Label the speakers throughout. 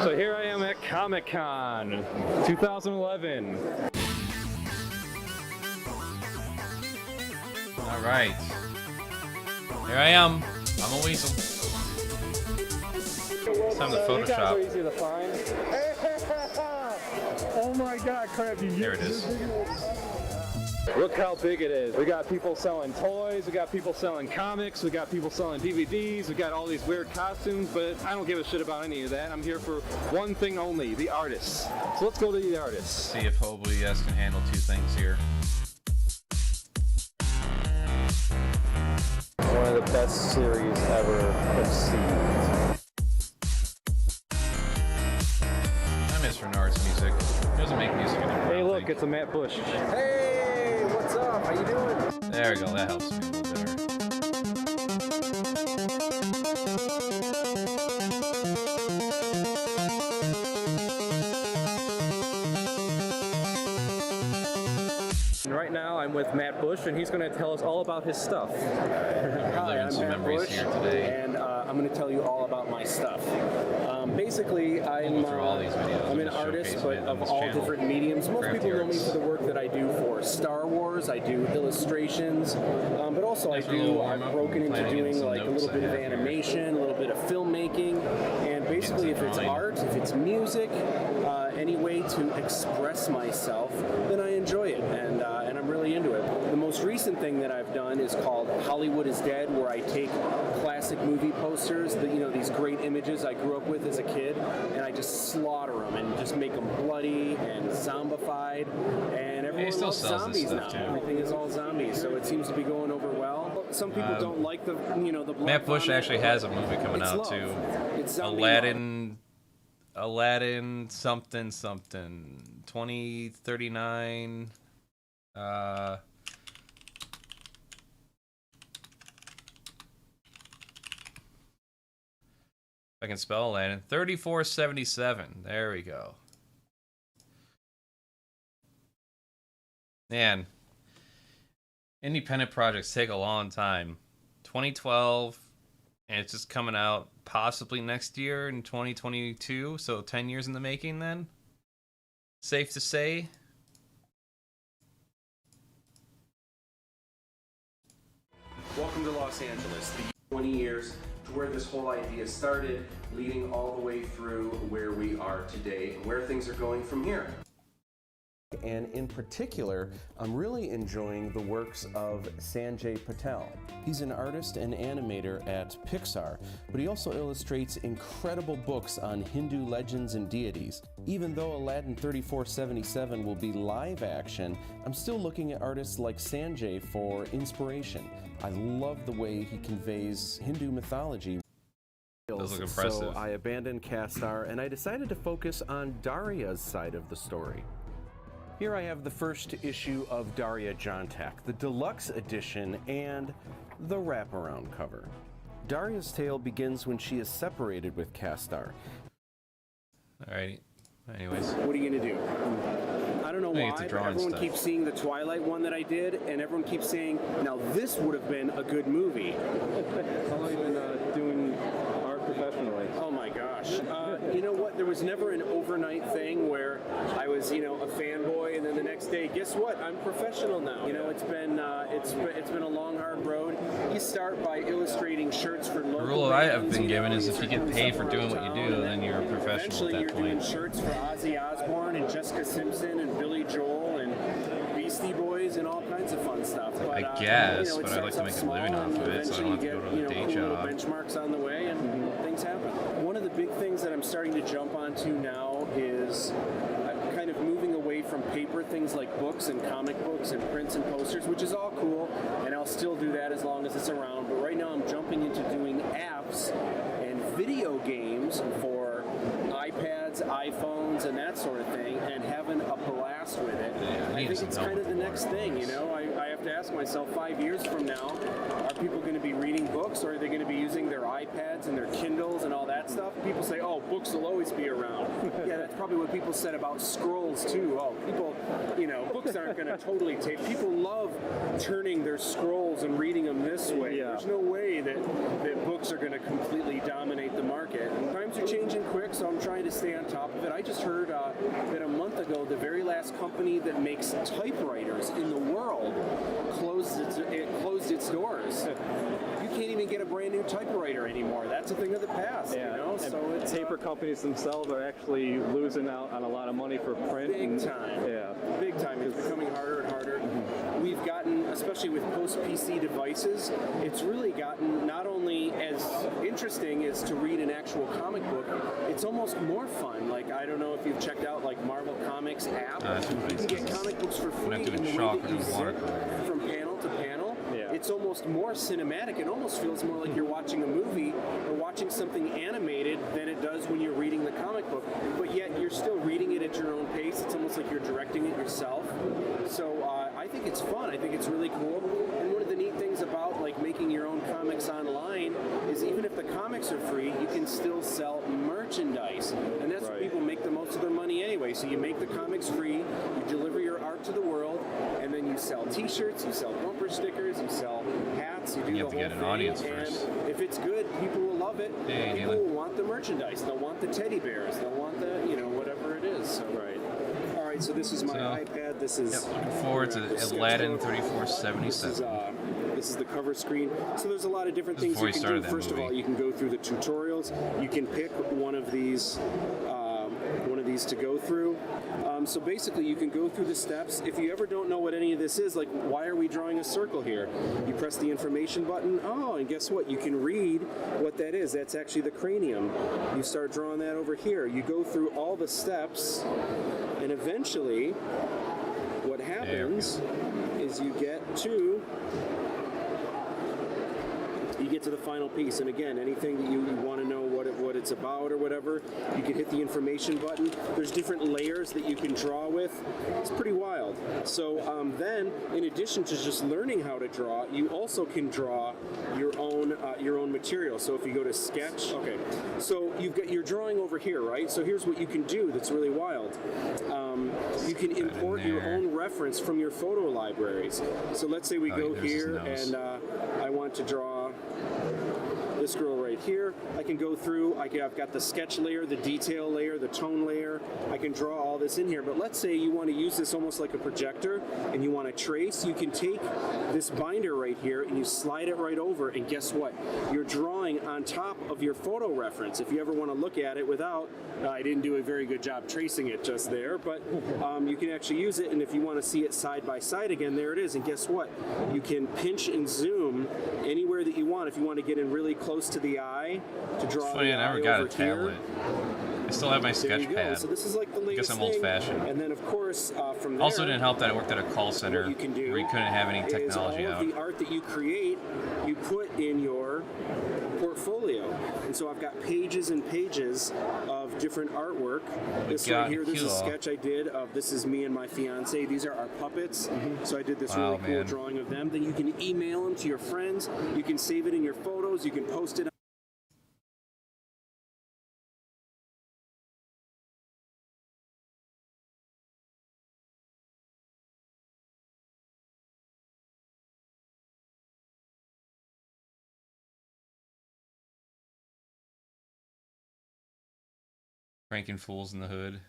Speaker 1: So here I am at Comic-Con 2011.
Speaker 2: All right. Here I am. I'm a weasel. It's time to Photoshop.
Speaker 1: You guys are easy to find. Oh my God, Crafty!
Speaker 2: There it is.
Speaker 1: Look how big it is. We got people selling toys, we got people selling comics, we got people selling DVDs, we got all these weird costumes, but I don't give a shit about any of that. I'm here for one thing only, the artists. So let's go to the artists.
Speaker 2: See if OBS can handle two things here.
Speaker 1: One of the best series ever conceived.
Speaker 2: I miss Renard's music. He doesn't make music anymore.
Speaker 1: Hey look, it's a Matt Bush.
Speaker 3: Hey, what's up? How you doing?
Speaker 2: There we go, that helps me a little better.
Speaker 1: And right now I'm with Matt Bush, and he's going to tell us all about his stuff.
Speaker 2: We're living some memories here today.
Speaker 3: And I'm going to tell you all about my stuff. Basically, I'm an artist, but of all different mediums. Most people know me for the work that I do for Star Wars. I do illustrations, but also I've broken into doing like a little bit of animation, a little bit of filmmaking, and basically if it's art, if it's music, any way to express myself, then I enjoy it, and I'm really into it. The most recent thing that I've done is called Hollywood is Dead, where I take classic movie posters, these great images I grew up with as a kid, and I just slaughter them and just make them bloody and zombified, and everyone loves zombies now. Everything is all zombies, so it seems to be going over well. Some people don't like the
Speaker 2: Matt Bush actually has a movie coming out too.
Speaker 3: It's
Speaker 2: Aladdin something 2039. If I can spell Aladdin, 3477. There we go. Man, independent projects take a long time. 2012, and it's just coming out possibly next year in 2022, so 10 years in the making then? Safe to say?
Speaker 3: Welcome to Los Angeles, the 20 years to where this whole idea started, leading all the way through where we are today and where things are going from here. And in particular, I'm really enjoying the works of Sanjay Patel. He's an artist and animator at Pixar, but he also illustrates incredible books on Hindu legends and deities. Even though Aladdin 3477 will be live action, I'm still looking at artists like Sanjay for inspiration. I love the way he conveys Hindu mythology.
Speaker 2: Those look impressive.
Speaker 3: So I abandoned CraftyArts and I decided to focus on Daria's side of the story. Here I have the first issue of Daria Jontak, the deluxe edition, and the wraparound cover. Daria's tale begins when she is separated with CraftyArts.
Speaker 2: Alrighty. Anyways.
Speaker 3: What are you going to do? I don't know why, but everyone
Speaker 2: stuff.
Speaker 3: keeps seeing the Twilight one that I did, and everyone keeps saying, now this would have been a good movie.
Speaker 1: How long have you been doing art professionally?
Speaker 3: Oh my gosh. You know what? There was never an overnight thing where I was, a fanboy, and then the next day, guess what? I'm professional now. It's been a long, hard road. You start by illustrating shirts for local.
Speaker 2: The rule I have been given is if you get paid for doing what you do, then you're a professional at that point.
Speaker 3: Eventually, you're doing shirts for Ozzy Osbourne and Jessica Simpson and Billy Joel and Beastie Boys and all kinds of fun stuff. But,
Speaker 2: I guess, but I'd like to make a living off of it, so I don't have to go to a day job.
Speaker 3: Benchmarks on the way, and things happen. One of the big things that I'm starting to jump onto now is kind of moving away from paper, things like books and comic books and prints and posters, which is all cool, and I'll still do that as long as it's around. But right now I'm jumping into doing apps and video games for iPads, iPhones, and that sort of thing, and having a blast with it. I think it's kind of the next thing, I have to ask myself 5 years from now, are people going to be reading books, or are they going to be using their iPads and their Kindles and all that stuff? People say, oh, books will always be around. Yeah, that's probably what people said about scrolls too. Oh, people, books aren't going to totally take. People love turning their scrolls and reading them this way. Yeah. There's no way that books are going to completely dominate the market. And times are changing quick, so I'm trying to stay on top of it. I just heard that a month ago, the very last company that makes typewriters in the world closed its doors. You can't even get a brand new typewriter anymore. That's a thing of the past, you know?
Speaker 1: And
Speaker 3: so it's
Speaker 1: paper companies themselves are actually losing out on a lot of money for print.
Speaker 3: big time.
Speaker 1: Yeah.
Speaker 3: Big time. It's becoming harder and harder. We've gotten, especially with post-PC devices, it's really gotten not only as interesting as to read an actual comic book, it's almost more fun. Like, I don't know if you've checked out like Marvel Comics app. You can get comic books for free in the way that you zip from panel to panel.
Speaker 1: Yeah.
Speaker 3: It's almost more cinematic. It almost feels more like you're watching a movie or watching something animated than it does when you're reading the comic book. But yet you're still reading it at your own pace. It's almost like you're directing it yourself. So I think it's fun. I think it's really cool. And one of the neat things about like making your own comics online is even if the comics are free, you can still sell merchandise. And that's where people make the most of their money anyway. So you make the comics free, you deliver your art to the world, and then you sell t-shirts, you sell bumper stickers, you sell hats, you do
Speaker 2: You
Speaker 3: the
Speaker 2: have to
Speaker 3: whole
Speaker 2: get an
Speaker 3: thing.
Speaker 2: audience
Speaker 3: And
Speaker 2: first.
Speaker 3: if it's good, people will love it.
Speaker 2: Hey,
Speaker 3: People
Speaker 2: Neely.
Speaker 3: will want the merchandise. They'll want the teddy bears. They'll want the, you know, whatever it is. So, all right, so this is my iPad. This is
Speaker 2: Looking forward to
Speaker 3: the
Speaker 2: Aladdin
Speaker 3: sketchbook.
Speaker 2: 3477.
Speaker 3: This is the cover screen. So there's a lot of different things
Speaker 2: Before
Speaker 3: you
Speaker 2: he
Speaker 3: can do.
Speaker 2: started that
Speaker 3: First of
Speaker 2: movie.
Speaker 3: all, you can go through the tutorials. You can pick one of these to go through. So basically, you can go through the steps. If you ever don't know what any of this is, like why are we drawing a circle here? You press the information button. Oh, and guess what? You can read what that is. That's actually the cranium. You start drawing that over here. You go through all the steps, and eventually, what happens is you get to the final piece. And again, anything that you want to know what it's about or whatever, you can hit the information button. There's different layers that you can draw with. It's pretty wild. So then, in addition to just learning how to draw, you also can draw your own material. So if you go to sketch, okay, so you're drawing over here, right? So here's what you can do that's really wild. You can import your own reference from your photo libraries. So let's say we go here and I want to draw this girl right here. I can go through, I've got the sketch layer, the detail layer, the tone layer. I can draw all this in here. But let's say you want to use this almost like a projector and you want to trace. You can take this binder right here and you slide it right over, and guess what? You're drawing on top of your photo reference. If you ever want to look at it without, I didn't do a very good job tracing it just there, but you can actually use it, and if you want to see it side by side again, there it is. And guess what? You can pinch and zoom anywhere that you want. If you want to get in really close to the eye to draw.
Speaker 2: It's funny, I never got a tablet. I still have my sketch pad.
Speaker 3: So this is like the latest
Speaker 2: I guess I'm old-fashioned.
Speaker 3: And then of course, from there,
Speaker 2: Also didn't help that I worked at a call center
Speaker 3: what you can do
Speaker 2: where you couldn't have any technology
Speaker 3: is all
Speaker 2: out.
Speaker 3: of the art that you create, you put in your portfolio. And so I've got pages and pages of different artwork. This right here, this is a sketch I did of, this is me and my fiance. These are our puppets. So I did this really cool drawing of them. Then you can email them to your friends. You can save it in your photos. You can post it.
Speaker 2: Cranking Fools in the Hood.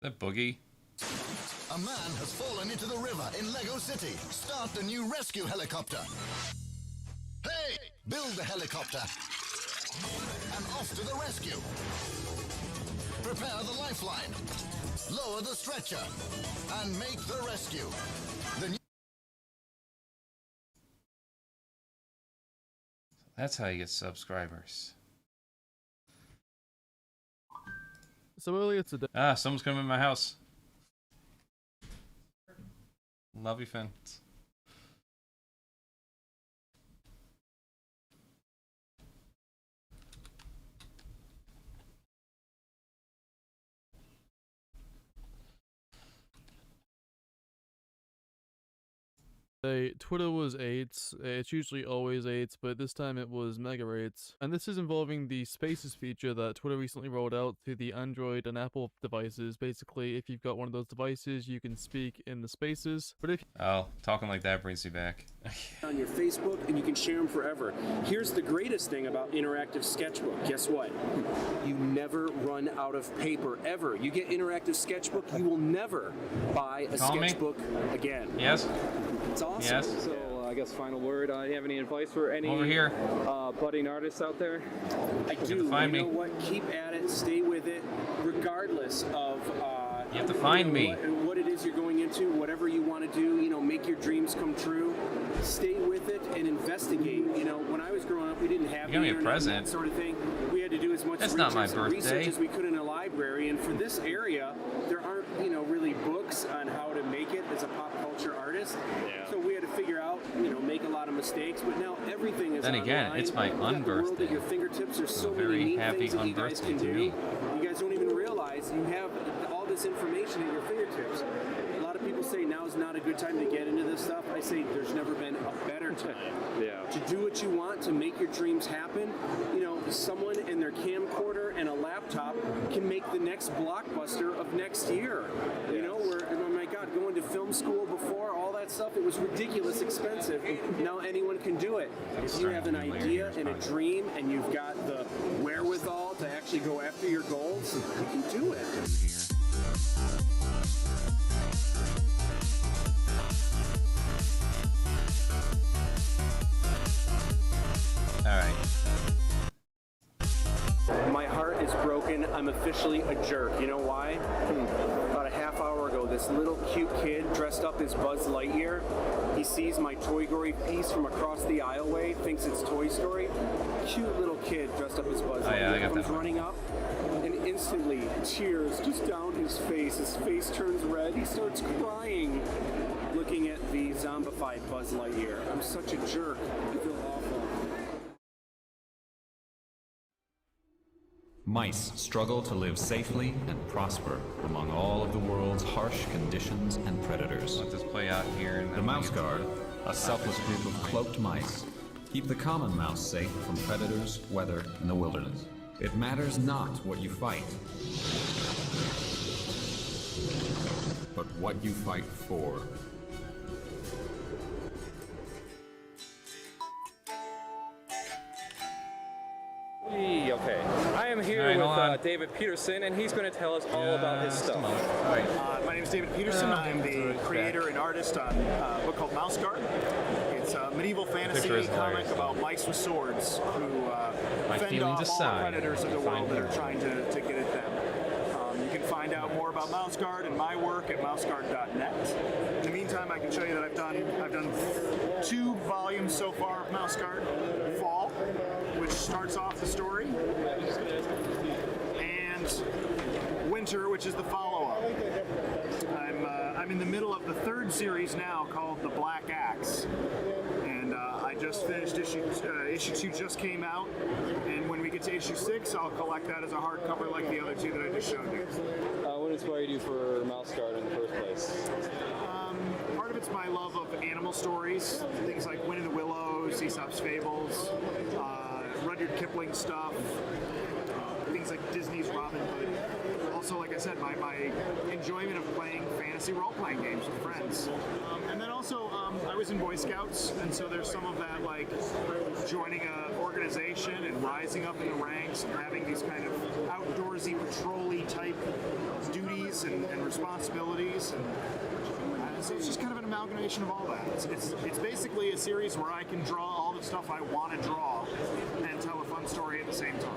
Speaker 2: That Boogie?
Speaker 4: A man has fallen into the river in Lego City. Start the new rescue helicopter. Hey! Build the helicopter. And off to the rescue. Prepare the lifeline. Lower the stretcher. And make the rescue.
Speaker 2: That's how you get subscribers.
Speaker 5: So earlier today.
Speaker 2: Ah, someone's coming in my house. Love you, Finn.
Speaker 5: Twitter was 8, it's usually always 8, but this time it was mega 8. And this is involving the Spaces feature that Twitter recently rolled out to the Android and Apple devices. Basically, if you've got one of those devices, you can speak in the Spaces, but if...
Speaker 2: Oh, talking like that brings me back.
Speaker 3: On your Facebook, and you can share them forever. Here's the greatest thing about Interactive Sketchbook. Guess what? You never run out of paper, ever. You get Interactive Sketchbook, you will never buy a sketchbook again.
Speaker 2: Yes?
Speaker 3: It's awesome.
Speaker 2: Yes?
Speaker 1: So I guess final word. Do you have any advice for any
Speaker 2: Over here.
Speaker 1: budding artists out there?
Speaker 3: I do.
Speaker 2: Find
Speaker 3: you know
Speaker 2: me.
Speaker 3: what? Keep at it. Stay with it, regardless of.
Speaker 2: You have to find me.
Speaker 3: What it is you're going into, whatever you want to do. Make your dreams come true. Stay with it and investigate. When I was growing up, we didn't have
Speaker 2: You got
Speaker 3: the
Speaker 2: me a
Speaker 3: internet,
Speaker 2: present.
Speaker 3: that sort of thing. We had to do as much
Speaker 2: That's not my
Speaker 3: research
Speaker 2: birthday.
Speaker 3: as we could in a library. And for this area, there aren't really books on how to make it as a pop culture artist.
Speaker 1: Yeah.
Speaker 3: So we had to figure out, make a lot of mistakes. But now everything is
Speaker 2: Then again,
Speaker 3: online.
Speaker 2: it's my
Speaker 3: You've got the world
Speaker 2: unbirthday.
Speaker 3: at your fingertips. There's so
Speaker 2: Very
Speaker 3: many neat
Speaker 2: happy
Speaker 3: things that you guys
Speaker 2: unbirthday
Speaker 3: can
Speaker 2: to
Speaker 3: do.
Speaker 2: me.
Speaker 3: You guys don't even realize you have all this information at your fingertips. A lot of people say now is not a good time to get into this stuff. I say there's never been a better time to do what you want, to make your dreams happen. Someone in their camcorder and a laptop can make the next blockbuster of next year. Where, oh my God, going to film school before, all that stuff, it was ridiculous expensive. Now anyone can do it. If you have an idea and a dream and you've got the wherewithal to actually go after your goals, you can do it.
Speaker 2: Alright.
Speaker 3: My heart is broken. I'm officially a jerk. You know why? About a half hour ago, this little cute kid dressed up as Buzz Lightyear, he sees my Toy Story piece from across the aisleway, thinks it's Toy Story. Cute little kid dressed up as Buzz Lightyear
Speaker 2: yeah, I got
Speaker 3: comes
Speaker 2: that one.
Speaker 3: running up, and instantly, tears just down his face. His face turns red. He starts crying, looking at the zombified Buzz Lightyear. I'm such a jerk. I feel awful.
Speaker 6: Mice struggle to live safely and prosper among all of the world's harsh conditions and predators.
Speaker 2: Let this play out here. And
Speaker 6: The
Speaker 2: then
Speaker 6: Mouse Guard, a selfless group of cloaked mice, keep the common mouse safe from predators, weather, and the wilderness. It matters not what you fight, but what you fight for.
Speaker 1: Okay. I am here
Speaker 2: Alright, hold on.
Speaker 1: with David Peterson, and he's going to tell us all about his
Speaker 2: Just a
Speaker 1: stuff.
Speaker 2: moment. Alright.
Speaker 7: My name is David Peterson. I'm the creator and artist on a book called Mouse Guard. It's a medieval fantasy
Speaker 2: Picture is
Speaker 7: comic
Speaker 2: hilarious.
Speaker 7: about mice with swords who
Speaker 2: My
Speaker 7: fend
Speaker 2: feelings
Speaker 7: off all
Speaker 2: aside,
Speaker 7: predators of the
Speaker 2: fine.
Speaker 7: world that are trying to get at them. You can find out more about Mouse Guard and my work at mouseguard.net. In the meantime, I can show you that I've done 2 volumes so far of Mouse Guard. Fall, which starts off the story, and Winter, which is the follow-up. I'm in the middle of the 3rd series now called The Black Axe, and I just finished issue 2 just came out, and when we get to issue 6, I'll collect that as a hardcover like the other 2 that I just showed you.
Speaker 1: What inspired you for Mouse Guard in the first place?
Speaker 7: Part of it's my love of animal stories, things like Winnie the Willows, Aesop's Fables, Rudyard Kipling stuff, things like Disney's Robin Hood. Also, like I said, my enjoyment of playing fantasy role-playing games with friends. And then also, I was in Boy Scouts, and so there's some of that, like joining an organization and rising up in the ranks and having these kind of outdoorsy, patrol-y type duties and responsibilities. And so it's just kind of an amalgamation of all that. It's basically a series where I can draw all the stuff I want to draw and tell a fun story at the same time.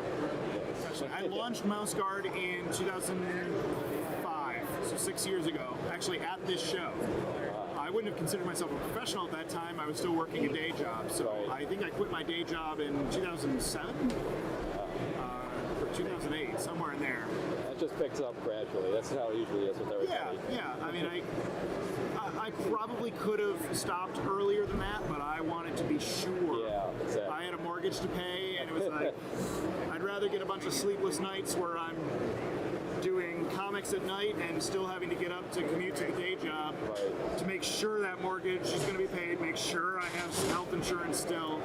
Speaker 7: I launched Mouse Guard in 2005, so 6 years ago, actually at this show. I wouldn't have considered myself a professional at that time. I was still working a day job, so I think I quit my day job in 2007 or 2008, somewhere in there.
Speaker 1: That just picks up gradually. That's how it usually is with everybody.
Speaker 7: Yeah. I mean, I probably could have stopped earlier than that, but I wanted to be sure.
Speaker 1: Yeah, exactly.
Speaker 7: I had a mortgage to pay, and it was like, I'd rather get a bunch of sleepless nights where I'm doing comic comics at night and still having to get up to commute to the day job to make sure that mortgage is going to be paid, make sure I have some health insurance still,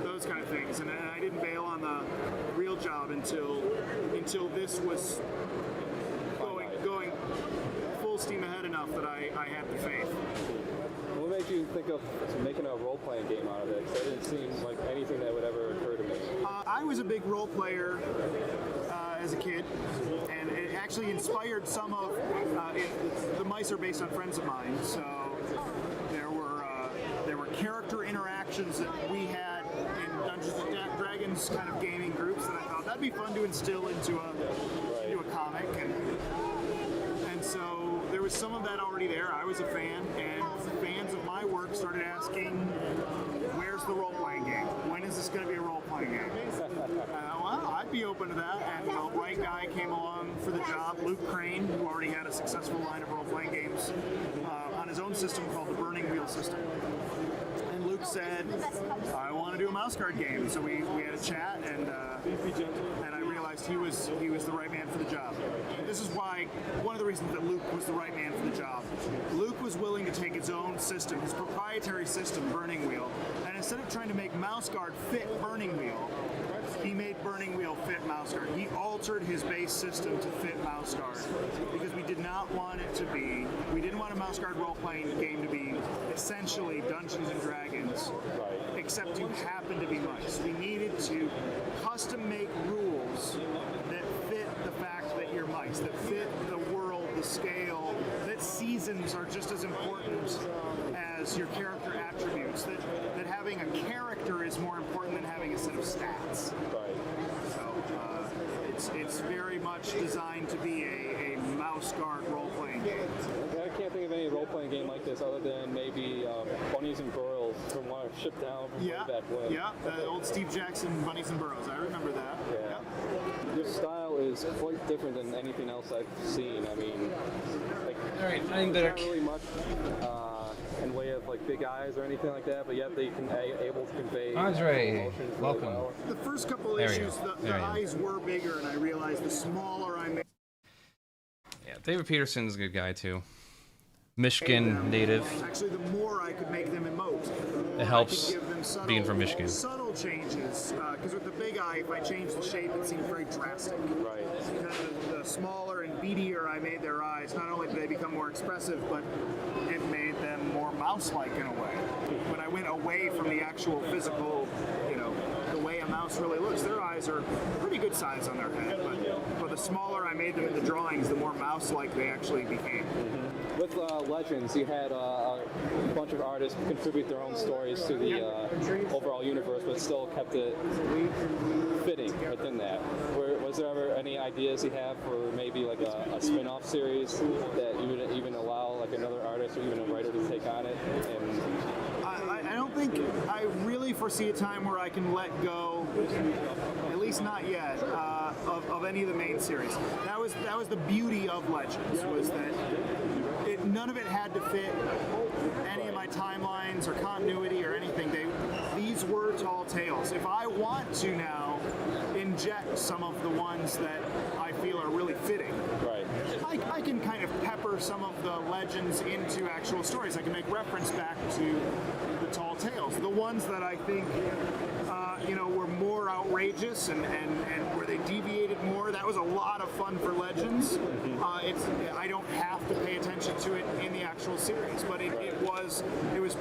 Speaker 7: those kind of things. And I didn't bail on the real job until this was going full steam ahead enough that I had the faith.
Speaker 1: What made you think of making a role-playing game out of it? 'Cause that didn't seem like anything that would ever occur to me.
Speaker 7: I was a big role player as a kid, and it actually inspired some of the mice are based on friends of mine. So there were character interactions that we had in Dungeons and Dragons kind of gaming groups that I thought that'd be fun to instill into a comic, and so there was some of that already there. I was a fan, and fans of my work started asking, "Where's the role-playing game? When is this going to be a role-playing game?" Well, I'd be open to that, and the right guy came along for the job, Luke Crane, who already had a successful line of role-playing games on his own system called the Burning Wheel system. And Luke said, "I want to do a mouse guard game." So we had a chat, and I realized he was the right man for the job. This is why one of the reasons that Luke was the right man for the job. Luke was willing to take his own system, his proprietary system, Burning Wheel, and instead of trying to make Mouse Guard fit Burning Wheel, he made Burning Wheel fit Mouse Guard. He altered his base system to fit Mouse Guard because we didn't want a Mouse Guard role-playing game to be essentially Dungeons and Dragons, except you happen to be mice. We needed to custom make rules that fit the fact that you're mice, that fit the world, the scale, that seasons are just as important as your character attributes, that having a character is more important than having a set of stats. So it's very much designed to be a Mouse Guard role-playing game.
Speaker 1: I can't think of any role-playing game like this other than maybe Bunnies and Burrows from when I shipped down from way back when.
Speaker 7: Yeah, the old Steve Jackson Bunnies and Burrows. I remember that.
Speaker 1: Yeah. Your style is quite different than anything else I've seen. I mean, like,
Speaker 2: Alright, I'm
Speaker 1: there's
Speaker 2: back.
Speaker 1: not really much in way of like big eyes or anything like that, but yet they can able to convey
Speaker 2: Andre,
Speaker 1: emotions really
Speaker 2: welcome.
Speaker 1: well.
Speaker 7: The first couple
Speaker 2: There you
Speaker 7: issues,
Speaker 2: go.
Speaker 7: the
Speaker 2: There you go.
Speaker 7: eyes were bigger, and I realized the smaller I made
Speaker 2: Yeah, David Peterson's a good guy too. Michigan native.
Speaker 7: actually, the more I could make them emote.
Speaker 2: It helps
Speaker 7: I could give them subtle,
Speaker 2: being from Michigan.
Speaker 7: Subtle changes, because with the big eye, if I changed the shape, it seemed very drastic.
Speaker 1: Right.
Speaker 7: Kind of the smaller and beadier I made their eyes, not only did they become more expressive, but it made them more mouse-like in a way. When I went away from the actual physical, the way a mouse really looks, their eyes are pretty good size on their head, but the smaller I made them in the drawings, the more mouse-like they actually became.
Speaker 1: With Legends, you had a bunch of artists contribute their own stories to the overall universe, but still kept it fitting within that. Was there ever any ideas you have for maybe like a spin-off series that you would even allow like another artist or even a writer to take on it? And
Speaker 7: I don't think I really foresee a time where I can let go, at least not yet, of any of the main series. That was the beauty of Legends, was that none of it had to fit any of my timelines or continuity or anything. These were tall tales. If I want to now inject some of the ones that I feel are really fitting, I can kind of pepper some of the legends into actual stories. I can make reference back to the tall tales, the ones that I think were more outrageous and where they deviated more. That was a lot of fun for Legends. I don't have to pay attention to it in the actual series, but it was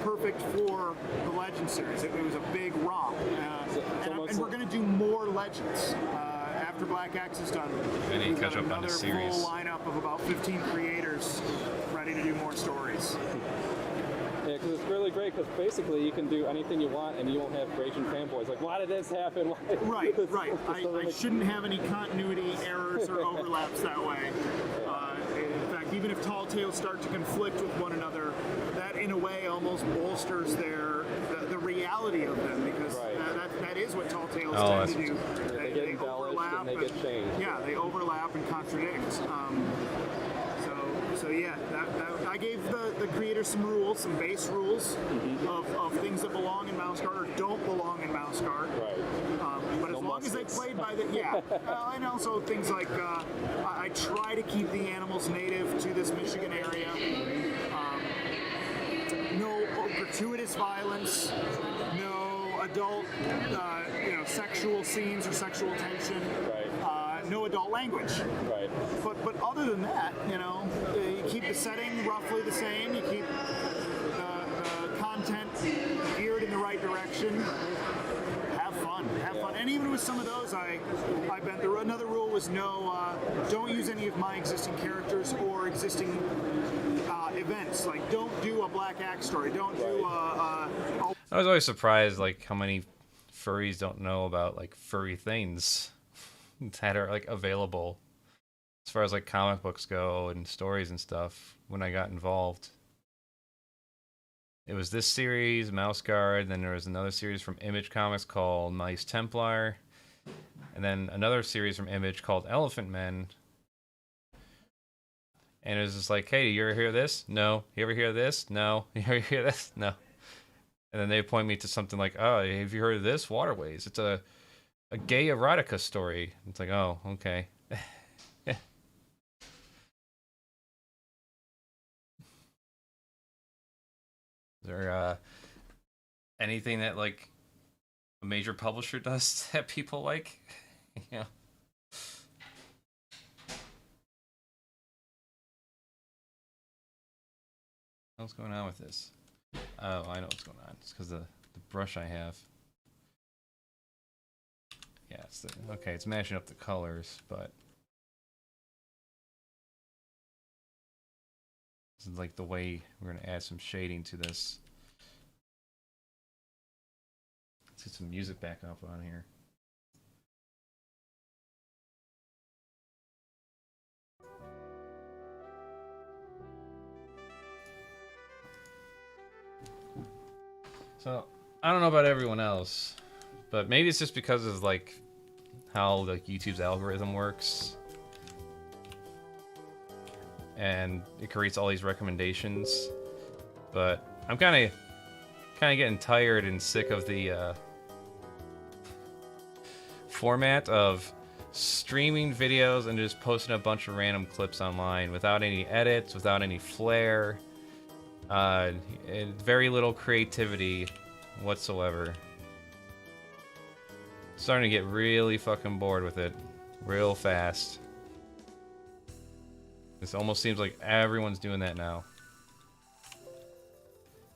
Speaker 7: perfect for the Legends series. It was a big romp, and we're going to do more Legends. After Black Axe is done,
Speaker 2: I need to
Speaker 7: we've
Speaker 2: catch
Speaker 7: got
Speaker 2: up on
Speaker 7: another
Speaker 2: the series.
Speaker 7: full lineup of about 15 creators ready to do more stories.
Speaker 1: yeah, because it's really great. Because basically, you can do anything you want, and you won't have raging fanboys like, "Why did this happen?"
Speaker 7: Right. I shouldn't have any continuity errors or overlaps that way. In fact, even if tall tales start to conflict with one another, that in a way almost bolsters the reality of them, because that is what tall tales tend to do.
Speaker 1: They get embellished and they get changed.
Speaker 7: Yeah, they overlap and contradict. So yeah, I gave the creators some rules, some base rules of things that belong in mouse guard or don't belong in mouse guard.
Speaker 1: Right.
Speaker 7: But as long as they played by the and also things like I try to keep the animals native to this Michigan area. No gratuitous violence, no adult, sexual scenes or sexual tension.
Speaker 1: Right.
Speaker 7: No adult language.
Speaker 1: Right.
Speaker 7: But other than that, you keep the setting roughly the same. You keep the content geared in the right direction. Have fun. And even with some of those, I bent. Another rule was don't use any of my existing characters or existing events. Like, don't do a Black Axe story. Don't do
Speaker 2: I was always surprised, like, how many furries don't know about, like, furry things that are, like, available as far as, like, comic books go and stories and stuff when I got involved. It was this series, Mouse Guard, then there was another series from Image Comics called Mice Templar, and then another series from Image called Elephant Men. And it was just like, hey, you ever hear this? No. You ever hear this? No. You ever hear this? No. And then they point me to something like, oh, have you heard of this? Waterways. It's a gay erotica story. It's like, oh, okay. Is there anything that, like, a major publisher does that people like? Yeah. What's going on with this? Oh, I know what's going on. It's because the brush I have. Yeah, okay, it's matching up the colors, but this is like the way we're going to add some shading to this. Let's get some music back up on here. So, I don't know about everyone else, but maybe it's just because of, like, how, like, YouTube's algorithm works. And it creates all these recommendations. But I'm kind of getting tired and sick of the format of streaming videos and just posting a bunch of random clips online without any edits, without any flair. And very little creativity whatsoever. Starting to get really fucking bored with it real fast. This almost seems like everyone's doing that now.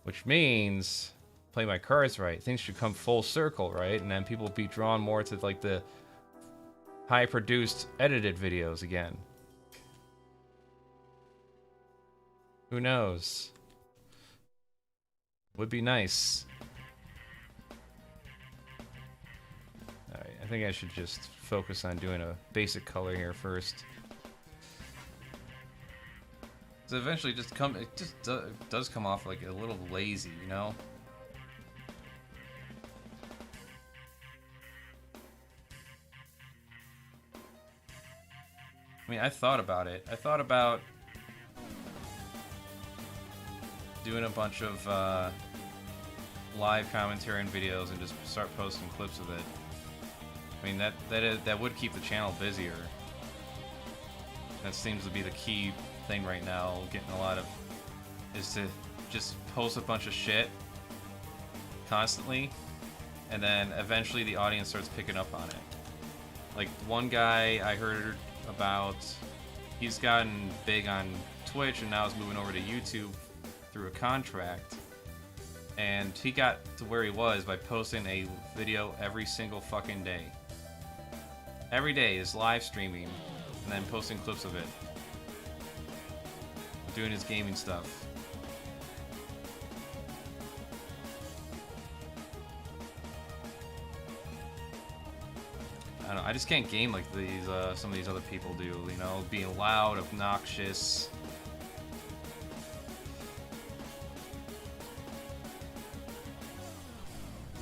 Speaker 2: Which means, play my cards right, things should come full circle, right? And then people will be drawn more to, like, the high-produced, edited videos again. Who knows? Would be nice. Alright, I think I should just focus on doing a basic color here first. So eventually it just does come off like a little lazy, you know? I mean, I thought about it. I thought about doing a bunch of live commentary and videos and just start posting clips of it. I mean, that would keep the channel busier. That seems to be the key thing right now, getting a lot of, is to just post a bunch of shit constantly, and then eventually the audience starts picking up on it. Like, one guy I heard about, he's gotten big on Twitch and now is moving over to YouTube through a contract, and he got to where he was by posting a video every single fucking day. Every day is live streaming and then posting clips of it, doing his gaming stuff. I don't know, I just can't game like these some of these other people do, you know, being loud, obnoxious.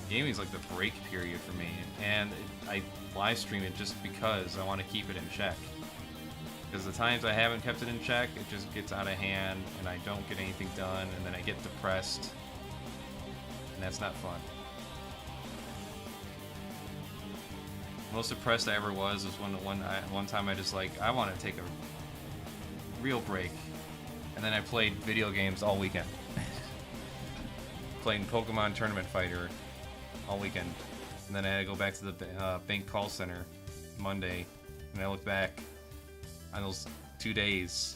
Speaker 2: Gaming's like the break period for me, and I live stream it just because I want to keep it in check. Because the times I haven't kept it in check, it just gets out of hand, and I don't get anything done, and then I get depressed, and that's not fun. Most depressed I ever was when one time I just like, I want to take a real break, and then I played video games all weekend. Playing Pokemon Tournament Fighter all weekend, and then I had to go back to the bank call center Monday, and I look back on those 2 days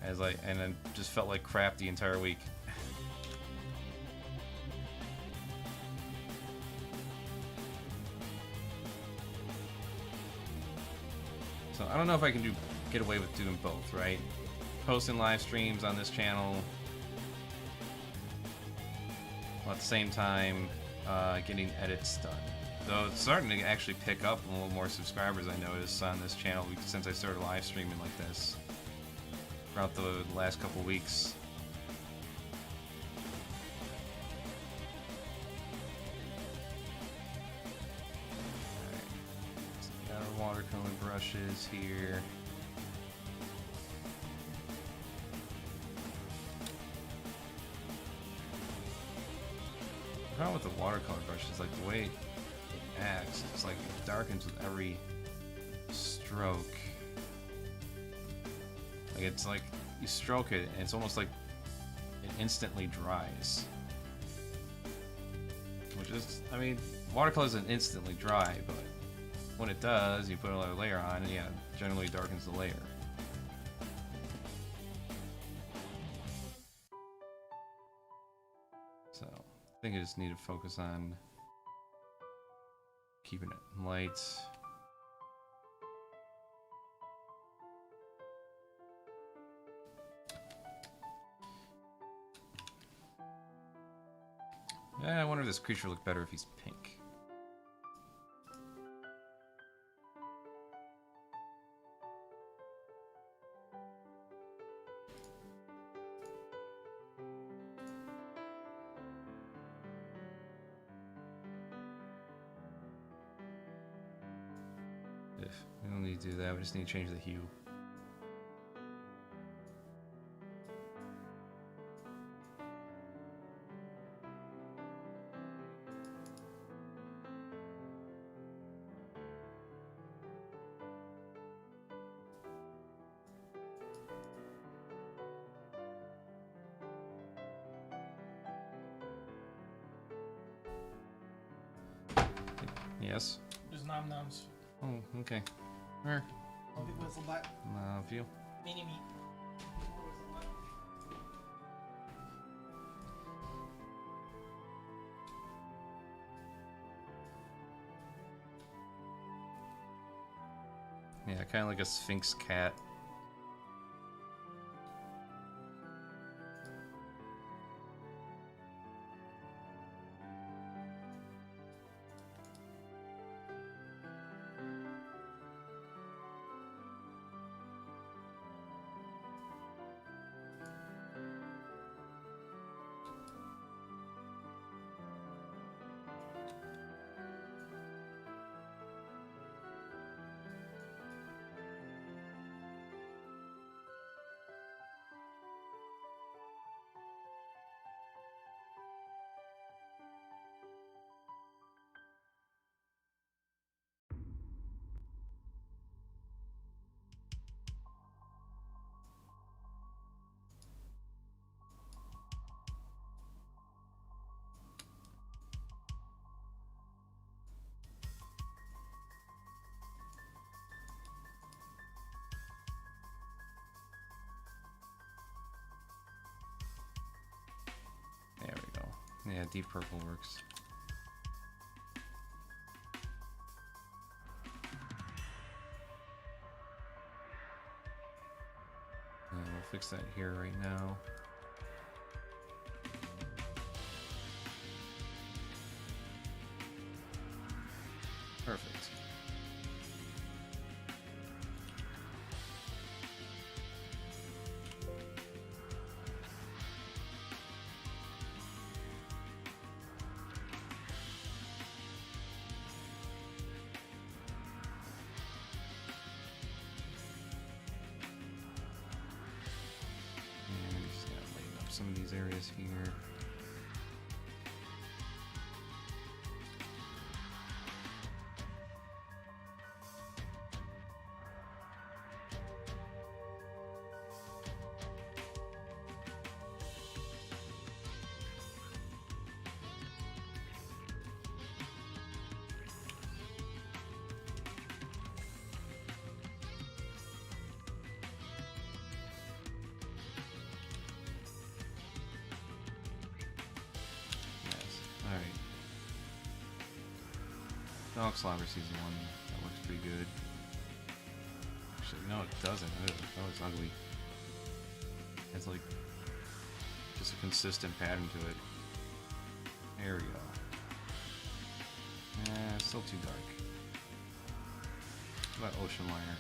Speaker 2: and I just felt like crap the entire week. So I don't know if I can get away with doing both, right? Posting live streams on this channel while at the same time getting edits done. Though it's starting to actually pick up a little more subscribers, I noticed, on this channel since I started live streaming like this throughout the last couple weeks. Alright, so we got our watercolor brushes here. The problem with the watercolor brush is like the way it acts, it's like it darkens with every stroke. Like it's like you stroke it and it's almost like it instantly dries. Which is, I mean, watercolor doesn't instantly dry, but when it does, you put another layer on and yeah, it generally darkens the layer. So I think I just need to focus on keeping it light. Yeah, I wonder if this creature would look better if he's pink. We don't need to do that, we just need to change the hue. Yes?
Speaker 8: There's nom noms.
Speaker 2: Oh, okay. Where?
Speaker 8: I'll be Weasel back.
Speaker 2: Love you.
Speaker 8: Mini me.
Speaker 2: Yeah, kind of like a Sphinx cat. There we go. Yeah, deep purple works. We'll fix that here right now. Perfect. some of these areas here. Dog Slobber Season 1, that looks pretty good. Actually, no it doesn't. Ew, that looks ugly. It's like just a consistent pattern to it. There we go. Still too dark. What about Ocean Liner?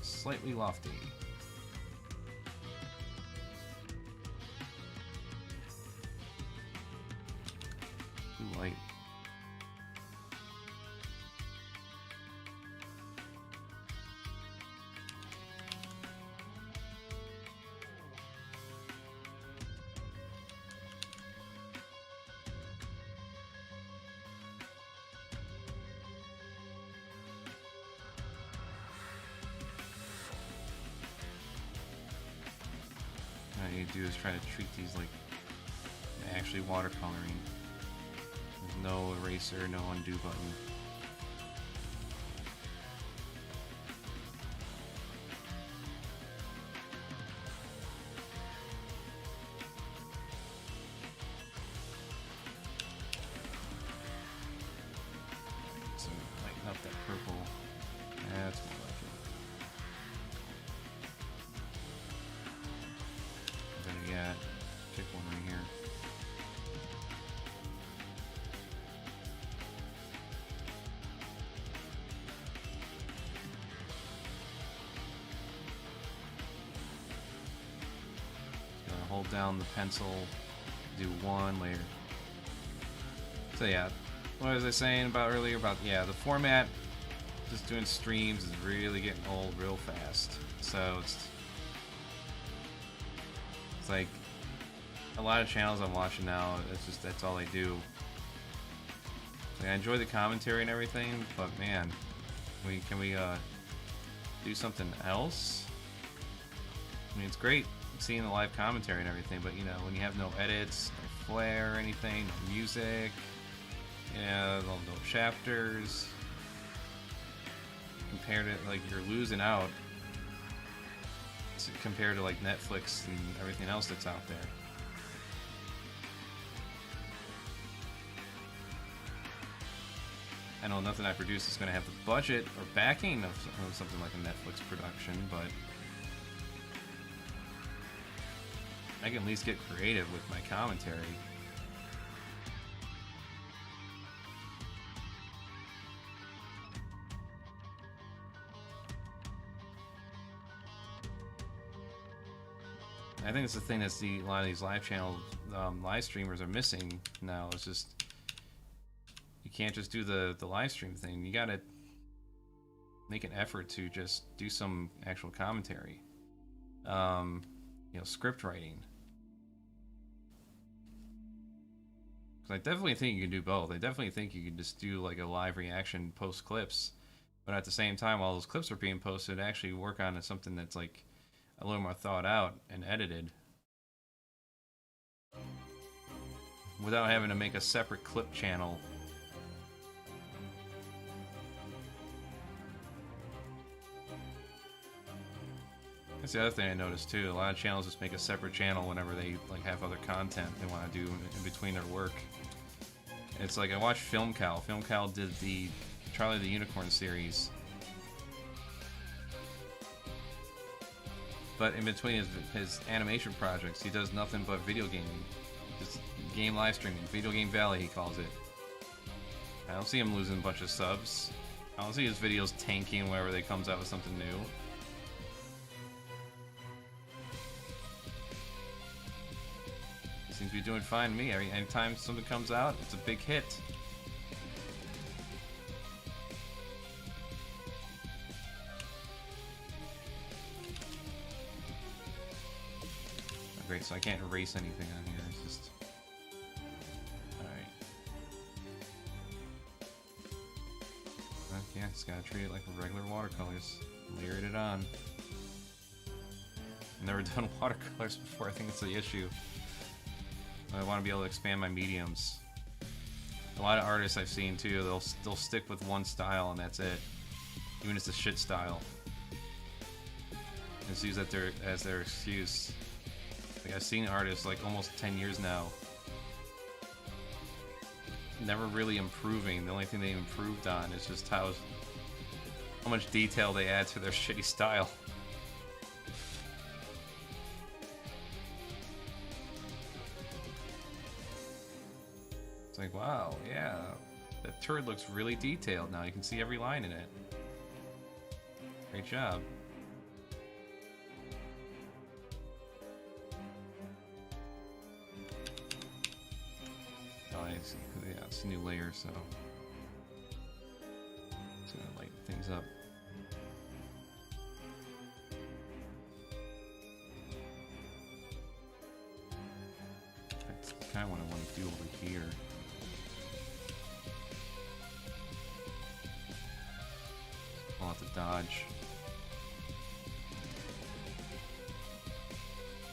Speaker 2: Slightly lofty. Too light. All you do is try to treat these like actually watercoloring. There's no eraser, no undo button. So lighten up that purple. That's more like it. Yeah, pick one right here. Just gotta hold down the pencil, do one layer. So yeah, what was I saying about earlier about, yeah, the format, just doing streams is really getting old real fast. So it's like a lot of channels I'm watching now, it's just that's all they do. Like, I enjoy the commentary and everything, but man, can we do something else? I mean, it's great seeing the live commentary and everything, but you know, when you have no edits, no flair or anything, no music, yeah, no chapters, compared to, like, you're losing out compared to like Netflix and everything else that's out there. I know nothing I produce is going to have the budget or backing of something like a Netflix production, but I can at least get creative with my commentary. I think it's the thing that's a lot of these live channel live streamers are missing now. It's just you can't just do the live stream thing. You gotta make an effort to just do some actual commentary. You know, script writing. Because I definitely think you can do both. I definitely think you can just do like a live reaction, post clips, but at the same time, while those clips are being posted, actually work on something that's like a little more thought out and edited without having to make a separate clip channel. That's the other thing I noticed too. A lot of channels just make a separate channel whenever they like have other content they want to do in between their work. It's like I watched Film Cow. Film Cow did the Charlie the Unicorn series. But in between his animation projects, he does nothing but video gaming. Just game live streaming. Video Game Valley, he calls it. I don't see him losing a bunch of subs. I don't see his videos tanking whenever they comes out with something new. be doing fine to me. Anytime something comes out, it's a big hit. Oh, great, so I can't erase anything on here. It's just... Alright. Yeah, just gotta treat it like regular watercolors. Layered it on. Never done watercolors before, I think it's the issue. I want to be able to expand my mediums. A lot of artists I've seen too, they'll stick with one style and that's it. Even if it's a shit style. And just use that as their excuse. Like I've seen artists like almost 10 years now. Never really improving. The only thing they improved on is just how much detail they add to their shitty style. It's like, wow, yeah, that turd looks really detailed now. You can see every line in it. Great job. Oh, I see. Yeah, it's a new layer, so it's gonna lighten things up. That's kind of what I want to do over here. I'll have to dodge.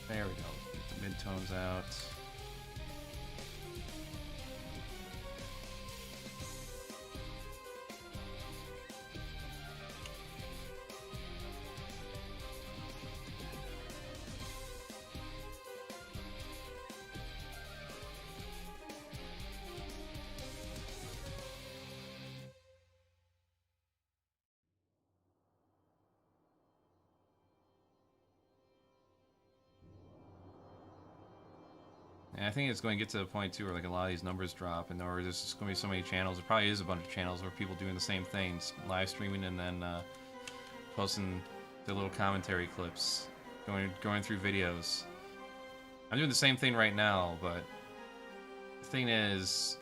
Speaker 2: There we go. Get the midtones out. And I think it's going to get to the point too where like a lot of these numbers drop, and there's just going to be so many channels. There probably is a bunch of channels where people doing the same things, live streaming and then posting their little commentary clips, going through videos. I'm doing the same thing right now, but the thing is,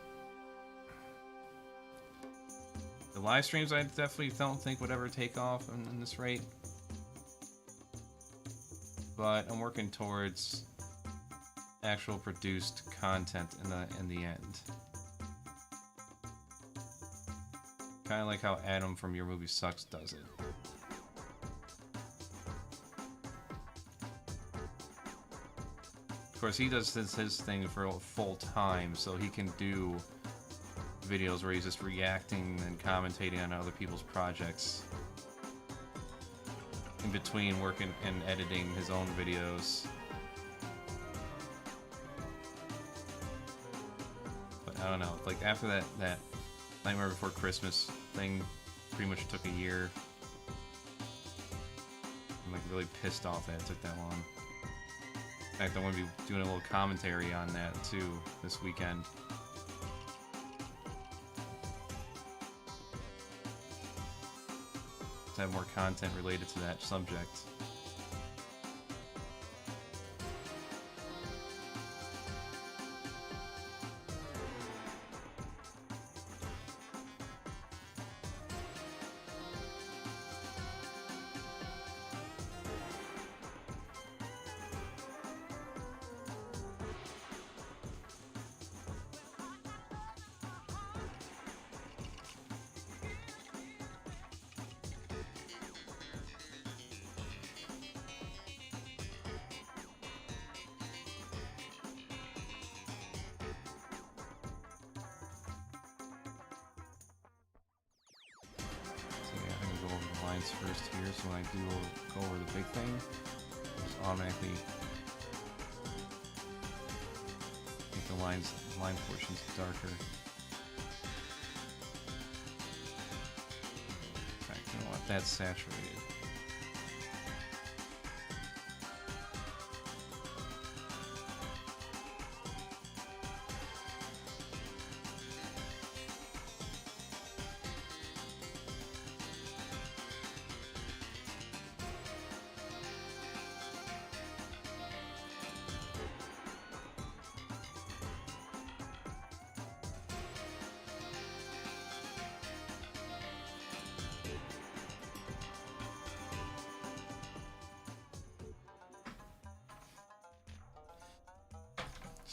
Speaker 2: the live streams I definitely don't think would ever take off in this rate. But I'm working towards actual produced content in the end. Kind of like how Adam from Your Movie Sucks does it. Of course, he does his thing for full time, so he can do videos where he's just reacting and commentating on other people's projects in between working and editing his own videos. I don't know, like after that Nightmare Before Christmas thing pretty much took a year. I'm like really pissed off that it took that long. In fact, I want to be doing a little commentary on that too this weekend. To have more content related to that subject. First here, so when I do go over the big thing, just automatically make the line portions darker. In fact, you know what? That's saturated.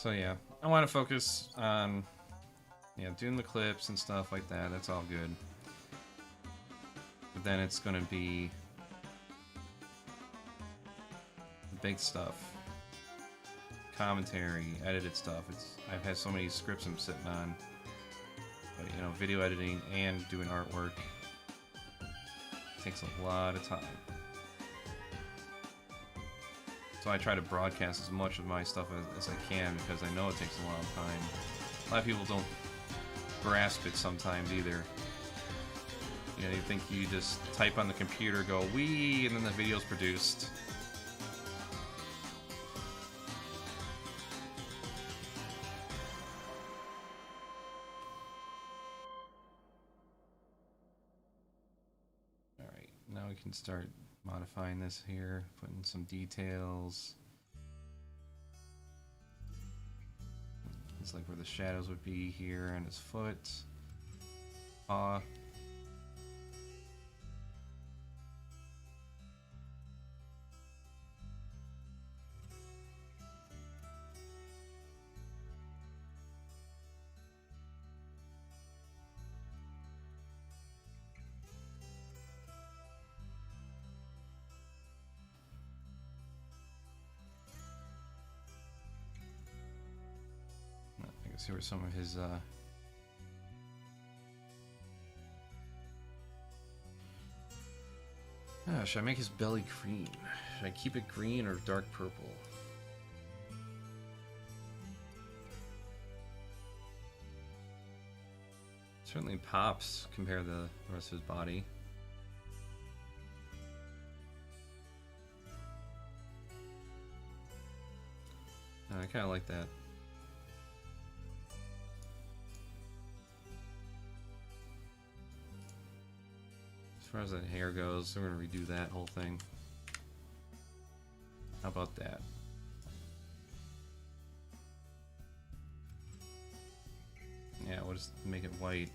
Speaker 2: So yeah, I want to focus on doing the clips and stuff like that. That's all good. But then it's gonna be the big stuff, commentary, edited stuff. I've had so many scripts I'm sitting on. But, you know, video editing and doing artwork takes a lot of time. So I try to broadcast as much of my stuff as I can because I know it takes a long time. A lot of people don't grasp it sometimes either. You know, you think you just type on the computer, go wee, and then the video's produced. Alright, now we can start modifying this here, putting some details. It's like where the shadows would be here on his foot. Paw. I guess here were some of his should I make his belly green? Should I keep it green or dark purple? Certainly pops compared to the rest of his body. I kind of like that. As far as that hair goes, we're going to redo that whole thing. How about that? Yeah, we'll just make it white.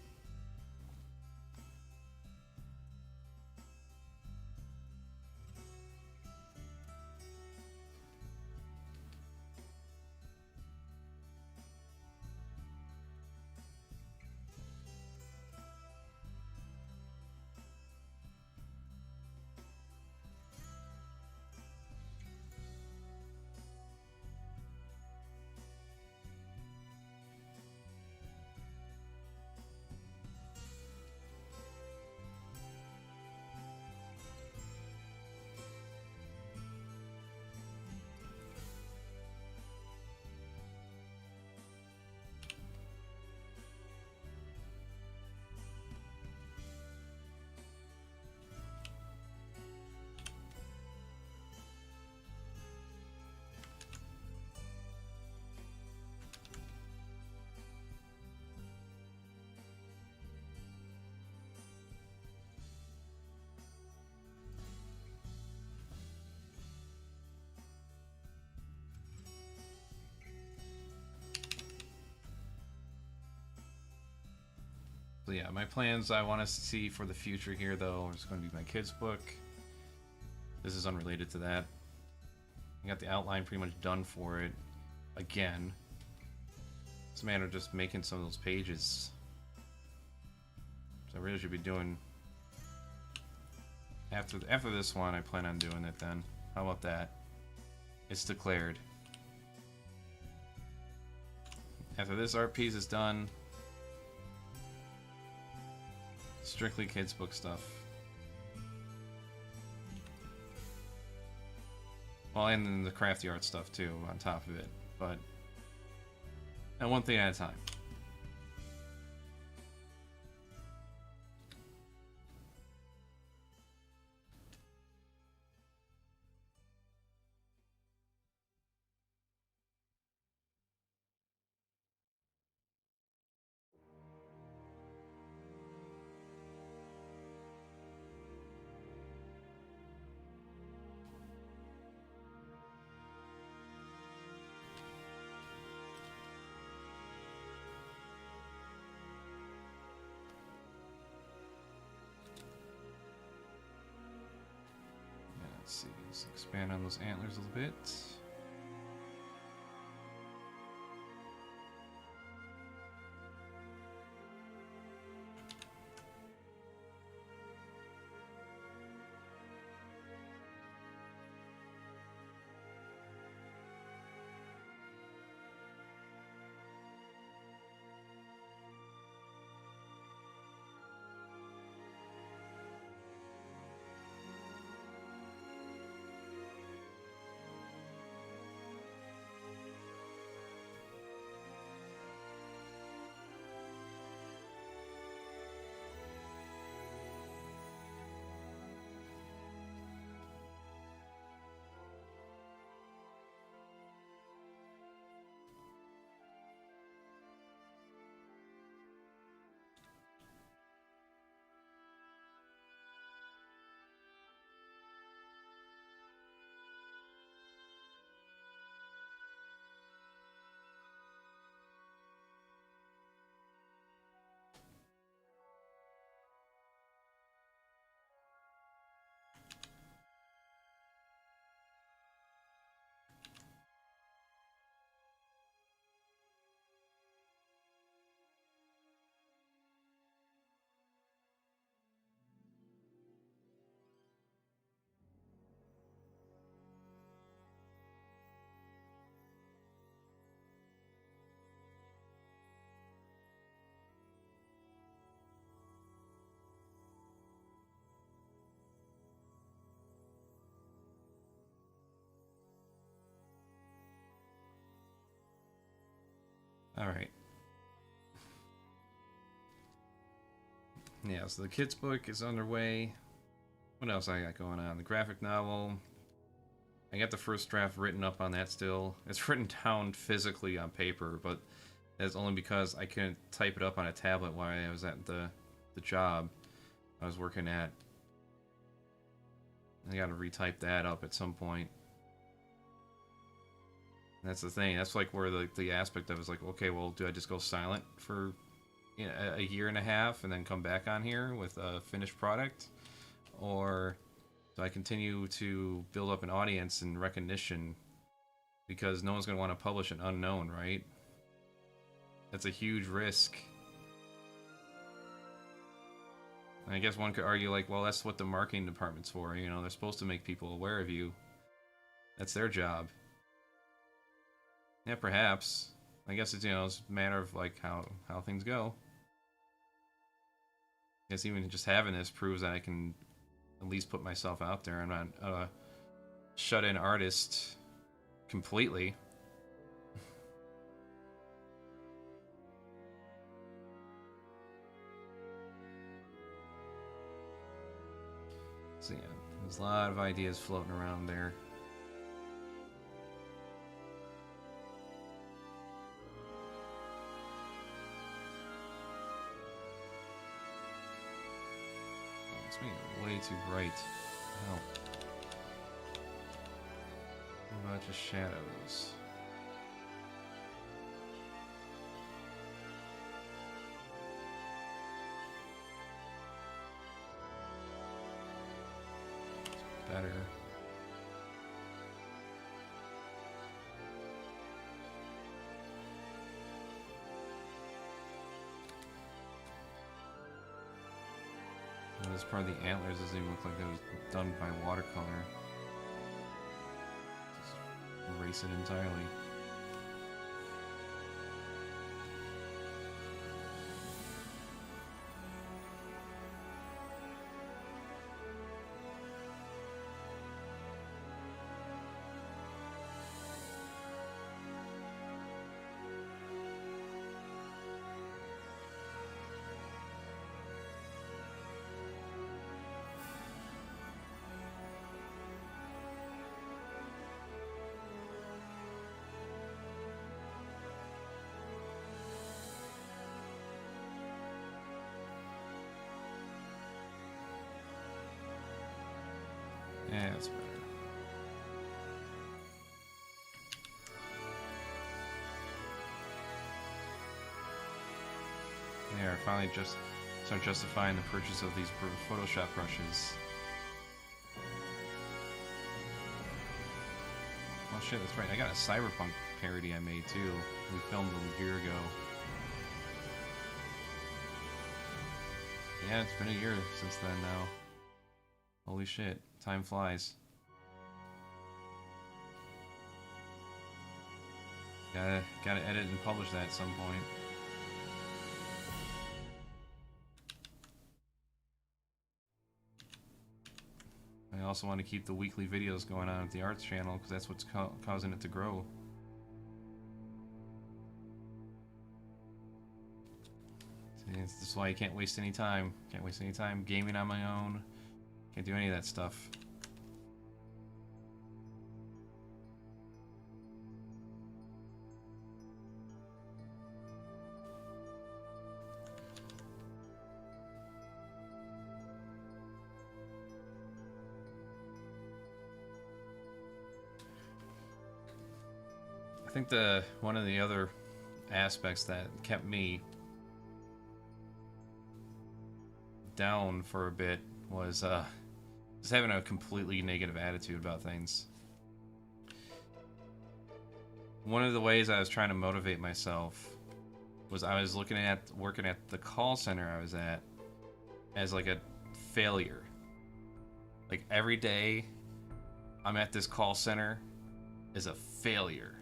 Speaker 2: So yeah, my plans I want to see for the future here, though, is going to be my kids' book. This is unrelated to that. I got the outline pretty much done for it. Again. It's a matter of just making some of those pages. So I really should be doing... After this one, I plan on doing it then. How about that? It's declared. After this art piece is done... Strictly kids book stuff. Well, and then the CraftyArts stuff too on top of it, but and one thing at a time. Let's see, let's expand on those antlers a little bit. Alright. Yeah, so the kids' book is underway. What else I got going on? The graphic novel. I got the first draft written up on that still. It's written down physically on paper, but that's only because I couldn't type it up on a tablet while I was at the job I was working at. I gotta retype that up at some point. That's the thing. That's like where the aspect of it is like, okay, well, do I just go silent for a year and a half and then come back on here with a finished product? Or do I continue to build up an audience and recognition? Because no one's going to want to publish an unknown, right? That's a huge risk. And I guess one could argue like, well, that's what the marketing department's for. You know, they're supposed to make people aware of you. That's their job. Yeah, perhaps. I guess it's, you know, it's a matter of like how things go. I guess even just having this proves that I can at least put myself out there. I'm not a shut-in artist completely. So yeah, there's a lot of ideas floating around there. It's making it way too bright. Hell. What about just shadows? It's better. This part of the antlers doesn't even look like it was done by watercolor. Just erase it entirely. Yeah, that's better. There, I finally just start justifying the purchase of these Photoshop brushes. Oh shit, that's right. I got a Cyberpunk parody I made too. We filmed a year ago. Yeah, it's been a year since then now. Holy shit, time flies. Gotta edit and publish that at some point. I also want to keep the weekly videos going on at the arts channel because that's what's causing it to grow. See, this is why you can't waste any time. Can't waste any time gaming on my own. Can't do any of that stuff. I think one of the other aspects that kept me down for a bit was just having a completely negative attitude about things. One of the ways I was trying to motivate myself was I was working at the call center I was at as like a failure. Like every day I'm at this call center is a failure.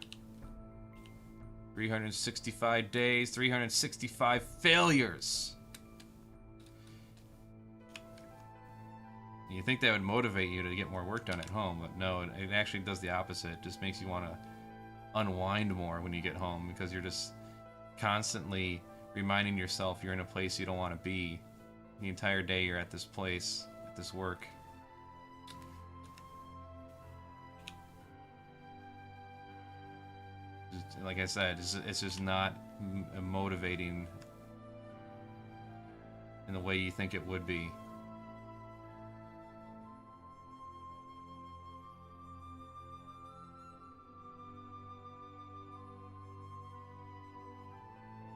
Speaker 2: 365 days, 365 failures. You think that would motivate you to get more work done at home, but no, it actually does the opposite. It just makes you want to unwind more when you get home because you're just constantly reminding yourself you're in a place you don't want to be. The entire day you're at this place, at this work. Like I said, it's just not motivating in the way you think it would be.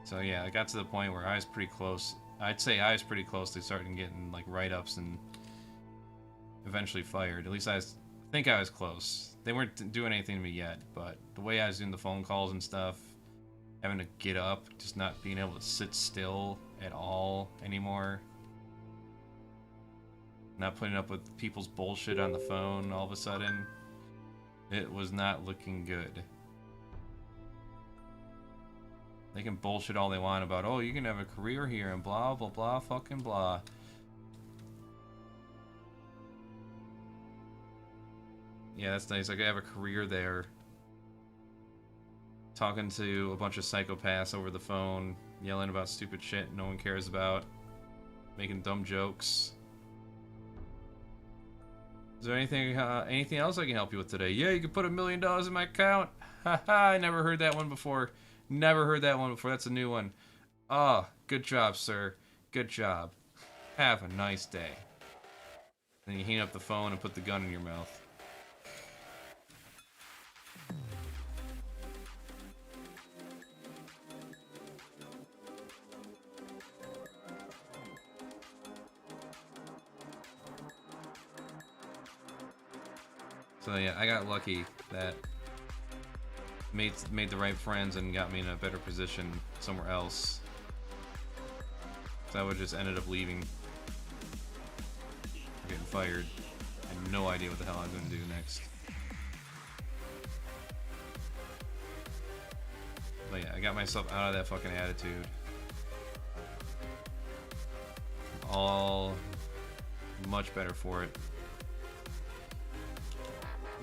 Speaker 2: So yeah, I got to the point where I was pretty close. I'd say I was pretty close to starting getting like write-ups and eventually fired. At least I think I was close. They weren't doing anything to me yet, but the way I was doing the phone calls and stuff, having to get up, just not being able to sit still at all anymore, not putting up with people's bullshit on the phone all of a sudden, it was not looking good. They can bullshit all they want about, oh, you can have a career here and blah, blah, blah, fucking blah. Yeah, that's nice. I could have a career there. Talking to a bunch of psychopaths over the phone, yelling about stupid shit no one cares about, making dumb jokes. Is there anything else I can help you with today? Yeah, you can put $1 million in my account. Haha, I never heard that one before. Never heard that one before. That's a new one. Ah, good job, sir. Good job. Have a nice day. Then you hang up the phone and put the gun in your mouth. So yeah, I got lucky that made the right friends and got me in a better position somewhere else. So I would just ended up leaving, getting fired. I had no idea what the hell I was going to do next. But yeah, I got myself out of that fucking attitude. All much better for it.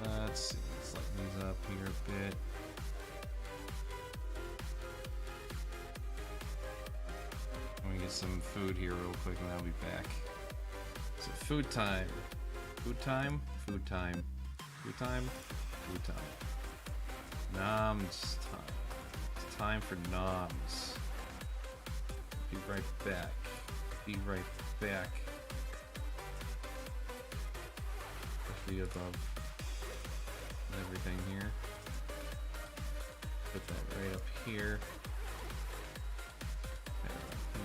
Speaker 2: Let's see, let's lighten these up here a bit. Let me get some food here real quick and then I'll be back. So food time. Food time? Food time. Food time? Food time. Noms time. It's time for noms. Be right back. Be right back. Especially above everything here. Put that right up here.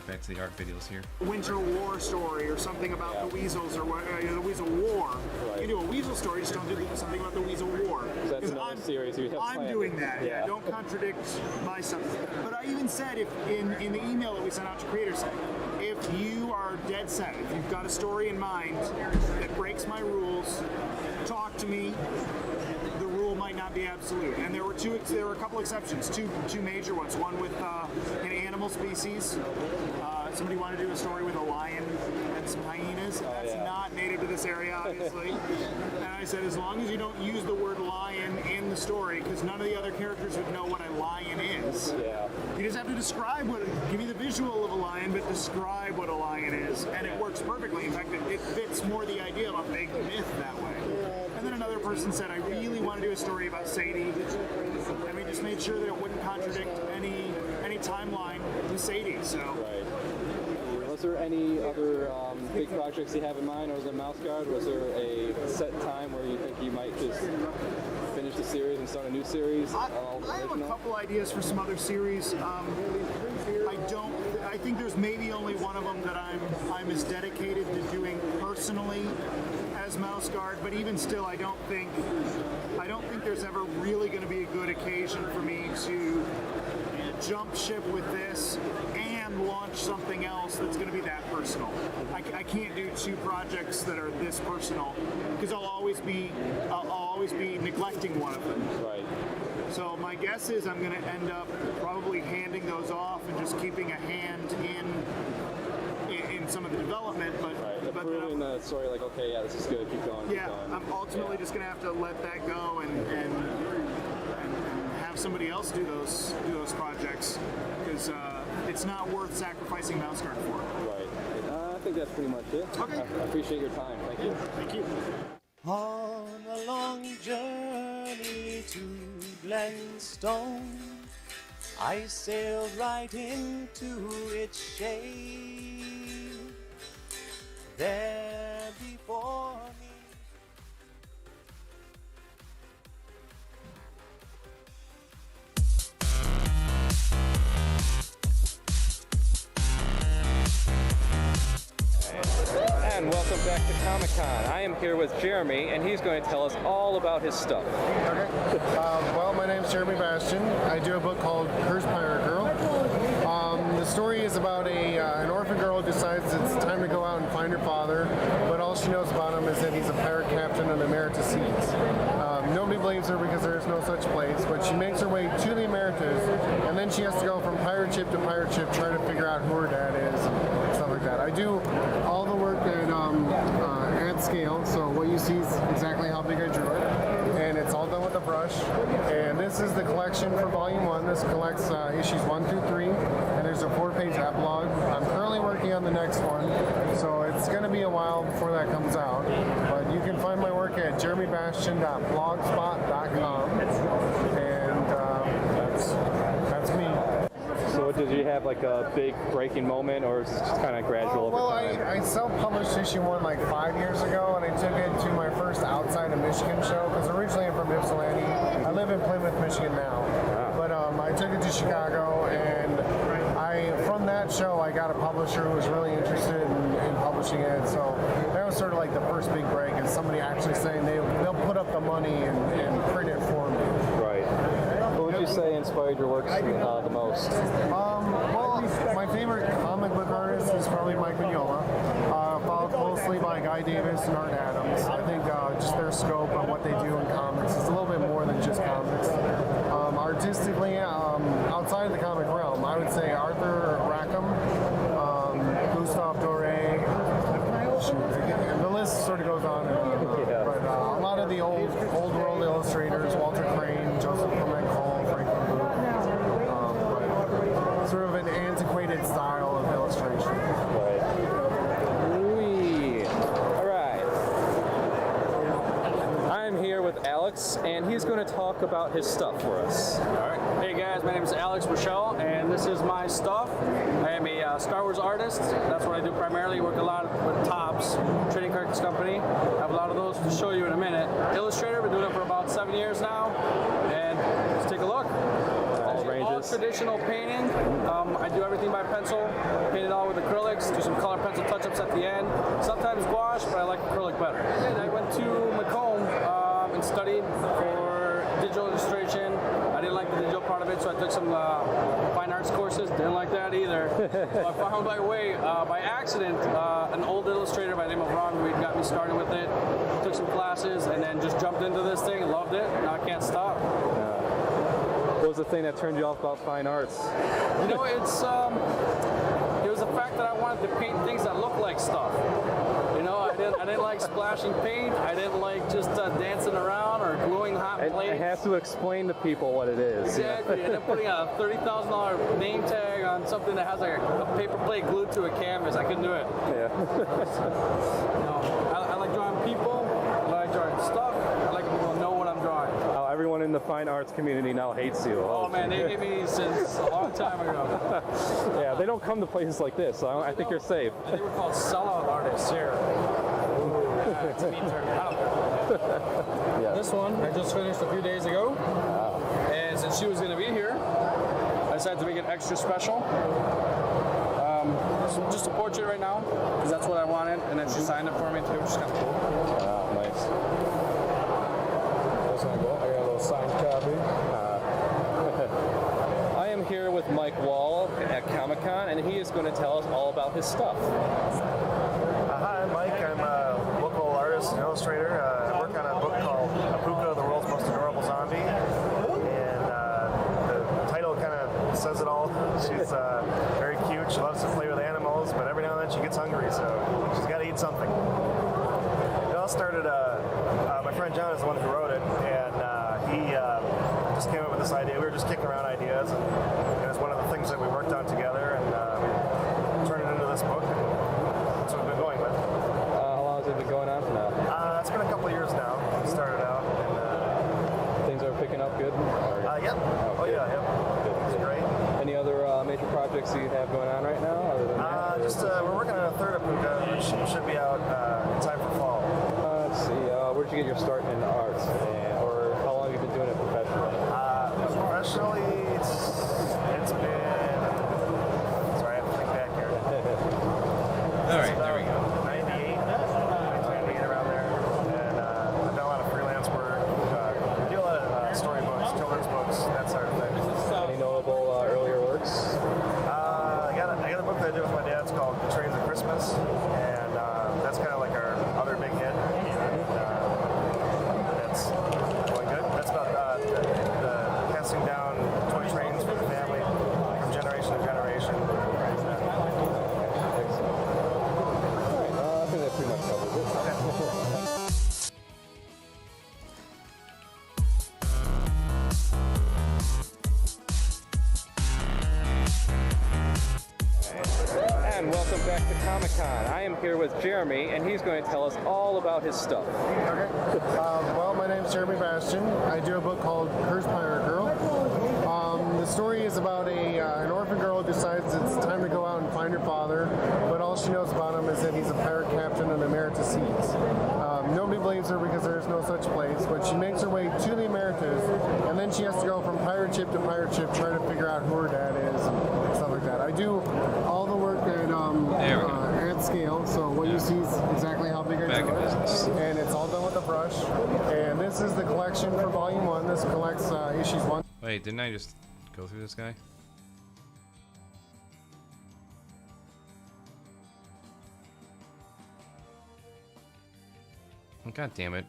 Speaker 2: Back to the art videos here.
Speaker 7: Winter War story or something about the weasels or the Weasel War.
Speaker 1: Right.
Speaker 7: You do a weasel story, just don't do something about the Weasel War.
Speaker 1: That's another series you have
Speaker 7: I'm
Speaker 1: planned.
Speaker 7: doing that. Yeah, don't contradict my stuff. But I even said if in the email that we sent out to creators, if you are dead set, if you've got a story in mind that breaks my rules, talk to me. The rule might not be absolute, and there were a couple exceptions, two major ones. One with an animal species. Somebody wanted to do a story with a lion and some hyenas. That's not native to this area, obviously. And I said, as long as you don't use the word lion in the story, because none of the other characters would know what a lion is.
Speaker 1: Yeah.
Speaker 7: You just have to describe give me the visual of a lion, but describe what a lion is, and it works perfectly. In fact, it fits more the idea of a big myth that way. And then another person said, I really want to do a story about Sadie, and we just made sure that it wouldn't contradict any timeline with Sadie. So.
Speaker 1: Right. Was there any other big projects you have in mind, or was it Mouse Guard? Was there a set time where you think you might just finish the series and start a new series?
Speaker 7: I have a couple ideas for some other series. I think there's maybe only one of them that I'm as dedicated to doing personally as Mouse Guard, but even still, I don't think there's ever really going to be a good occasion for me to jump ship with this and launch something else that's going to be that personal. I can't do two projects that are this personal because I'll always be neglecting one of them.
Speaker 1: Right.
Speaker 7: So my guess is I'm going to end up probably handing those off and just keeping a hand in some of the development, but
Speaker 1: approving the story, like, okay, yeah, this is good, keep going.
Speaker 7: Yeah, I'm ultimately just going to have to let that go and have have somebody else do those projects because it's not worth sacrificing mouse guard for.
Speaker 1: Right. I think that's pretty much it.
Speaker 7: Okay.
Speaker 1: I appreciate your time. Thank you.
Speaker 7: Thank you.
Speaker 9: On a long journey to Glenstone, I sailed right into its shade. There before me.
Speaker 1: And welcome back to Comic-Con. I am here with Jeremy, and he's going to tell us all about his stuff.
Speaker 10: Okay. Well, my name's Jeremy Bastian. I do a book called Cursed Pirate Girl. The story is about an orphan girl who decides it's time to go out and find her father, but all she knows about him is that he's a pirate captain on the Emeritus Seas. Nobody believes her because there is no such place, but she makes her way to the Emeritus, and then she has to go from pirate ship to pirate ship trying to figure out who her dad is and stuff like that. I do all the work at scale, so what you see is exactly how big I drew it, and it's all done with a brush. And this is the collection for Volume 1. This collects issues 1 through 3, and there's a 4-page epilogue. I'm currently working on the next one, so it's going to be a while before that comes out. But you can find my work at jeremybastion.blogspot.com, and that's me.
Speaker 1: So did you have like a big breaking moment, or is it just kind of gradual over
Speaker 10: Well,
Speaker 1: time?
Speaker 10: I self-published issue 1 like 5 years ago, and I took it to my first outside of Michigan show, because originally I'm from Ypsilanti. I live in Plymouth, Michigan now. But I took it to Chicago, and from that show I got a publisher who was really interested in publishing it. So that was sort of like the first big break, is somebody actually saying they'll put up the money and print it for me.
Speaker 1: Right. What would you say inspired your work the most?
Speaker 10: Well, my favorite comic book artist is probably Mike Mignola, followed closely by Guy Davis and Art Adams. I think just their scope on what they do in comics is a little bit more than just comics. Artistically, outside of the comic realm, I would say Arthur Rackham, Gustave Doré. The list sort of goes on and on. But a lot of the old world illustrators, Walter Crane, Joseph Clement Cole, Franklin Booth. But sort of an antiquated style of illustration.
Speaker 1: Right. All right. I'm here with Alex, and he's going to talk about his stuff for us.
Speaker 11: All right. Hey guys, my name is Alex Rochelle, and this is my stuff. I am a Star Wars artist. That's what I do primarily. Work a lot with Tops, trading cards company. I have a lot of those to show you in a minute. Illustrator, been doing it for about 7 years now, and let's take a look. All traditional painting. I do everything by pencil, paint it all with acrylics, do some color pencil touch-ups at the end. Sometimes gouache, but I like acrylic better. And I went to Macomb and studied for digital illustration. I didn't like the digital part of it, so I took some fine arts courses. Didn't like that either. So I found my way, by accident, an old illustrator by the name of Ron Reed got me started with it. Took some classes, and then just jumped into this thing and loved it. Now I can't stop.
Speaker 1: What was the thing that turned you off about fine arts?
Speaker 11: You know, it was the fact that I wanted to paint things that look like stuff. You know, I didn't like splashing paint. I didn't like just dancing around or gluing hot plates.
Speaker 1: I have to explain to people what it is.
Speaker 11: Exactly, and then putting a $30,000 name tag on something that has like a paper plate glued to a canvas. I couldn't do it.
Speaker 1: Yeah.
Speaker 11: I like drawing people. I like drawing stuff. I like people to know what I'm drawing.
Speaker 1: Everyone in the fine arts community now hates you.
Speaker 11: Oh man, they hate me since a long time ago.
Speaker 1: Yeah, they don't come to places like this, so I think you're safe.
Speaker 11: They were called sellout artists here. It's a mean term.
Speaker 1: Yeah.
Speaker 11: This one I just finished a few days ago. Wow. And since she was going to be here, I decided to make it extra special. So just a portrait right now, because that's what I wanted, and then she signed it for me too, which is kind of cool.
Speaker 1: Wow, nice.
Speaker 11: I got a little signed copy.
Speaker 1: I am here with Mike Wall at Comic-Con, and he is going to tell us all about his stuff.
Speaker 12: Hi, I'm Mike. I'm a local artist and illustrator. I work on a book called Apuka, the World's Most Adorable Zombie. And the title kind of says it all. She's very cute. She loves to play with animals, but every now and then she gets hungry, so she's got to eat something. It all started, my friend John is the one who wrote it, and he just came up with this idea. We were just kicking around ideas, and it was one of the things that we worked on together, and we turned it into this book, and that's what we've been going with.
Speaker 1: How long has it been going on for now?
Speaker 12: It's been a couple of years now. We started out, and
Speaker 1: Things are picking up good?
Speaker 12: yep. Oh yeah, yep. It's great.
Speaker 1: Any other major projects you have going on right now? Other than that?
Speaker 12: We're working on a third Apuka, which should be out in time for fall.
Speaker 1: Let's see. Where'd you get your start in art, or how long have you been doing it professionally?
Speaker 12: Professionally, it's been. Sorry, I have to think back here.
Speaker 2: All right, there we go.
Speaker 12: 98 around there, and I've done a lot of freelance work. I do a lot of storybooks, children's books, that sort of thing.
Speaker 1: Any notable earlier works?
Speaker 12: I got a book that I did with my dad. It's called Trains of Christmas, and that's kind of like our other big hit. That's going good. That's about the passing down toy trains for the family from generation to generation.
Speaker 1: I think that pretty much covers it. And welcome back to Comic-Con. I am here with Jeremy, and he's going to tell us all about his stuff.
Speaker 10: Okay. Well, my name's Jeremy Bastian. I do a book called Cursed Pirate Girl. The story is about an orphan girl who decides it's time to go out and find her father, but all she knows about him is that he's a pirate captain on the Emeritus Seas. Nobody believes her because there's no such place, but she makes her way to the Emeritus, and then she has to go from pirate ship to pirate ship trying to figure out who her dad is and stuff like that. I do all the work at scale, so what you see is exactly how big I do it. And it's all done with a brush. And this is the collection for Volume 1. This collects issues 1.
Speaker 2: Wait, didn't I just go through this guy? Oh, God damn it.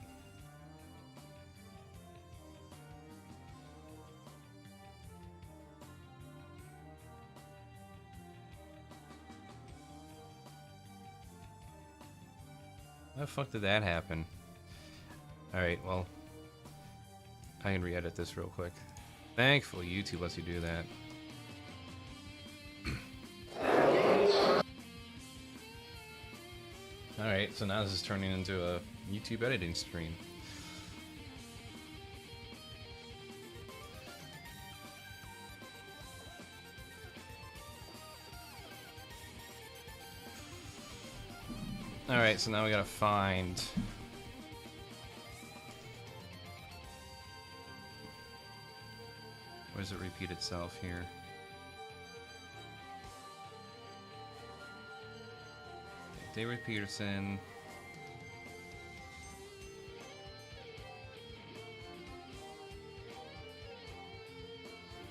Speaker 2: How the fuck did that happen? Alright, well, I can re-edit this real quick. Thankfully, YouTube lets you do that. Alright, so now this is turning into a YouTube editing stream. Alright, so now we gotta find... Where does it repeat itself here? David Peterson.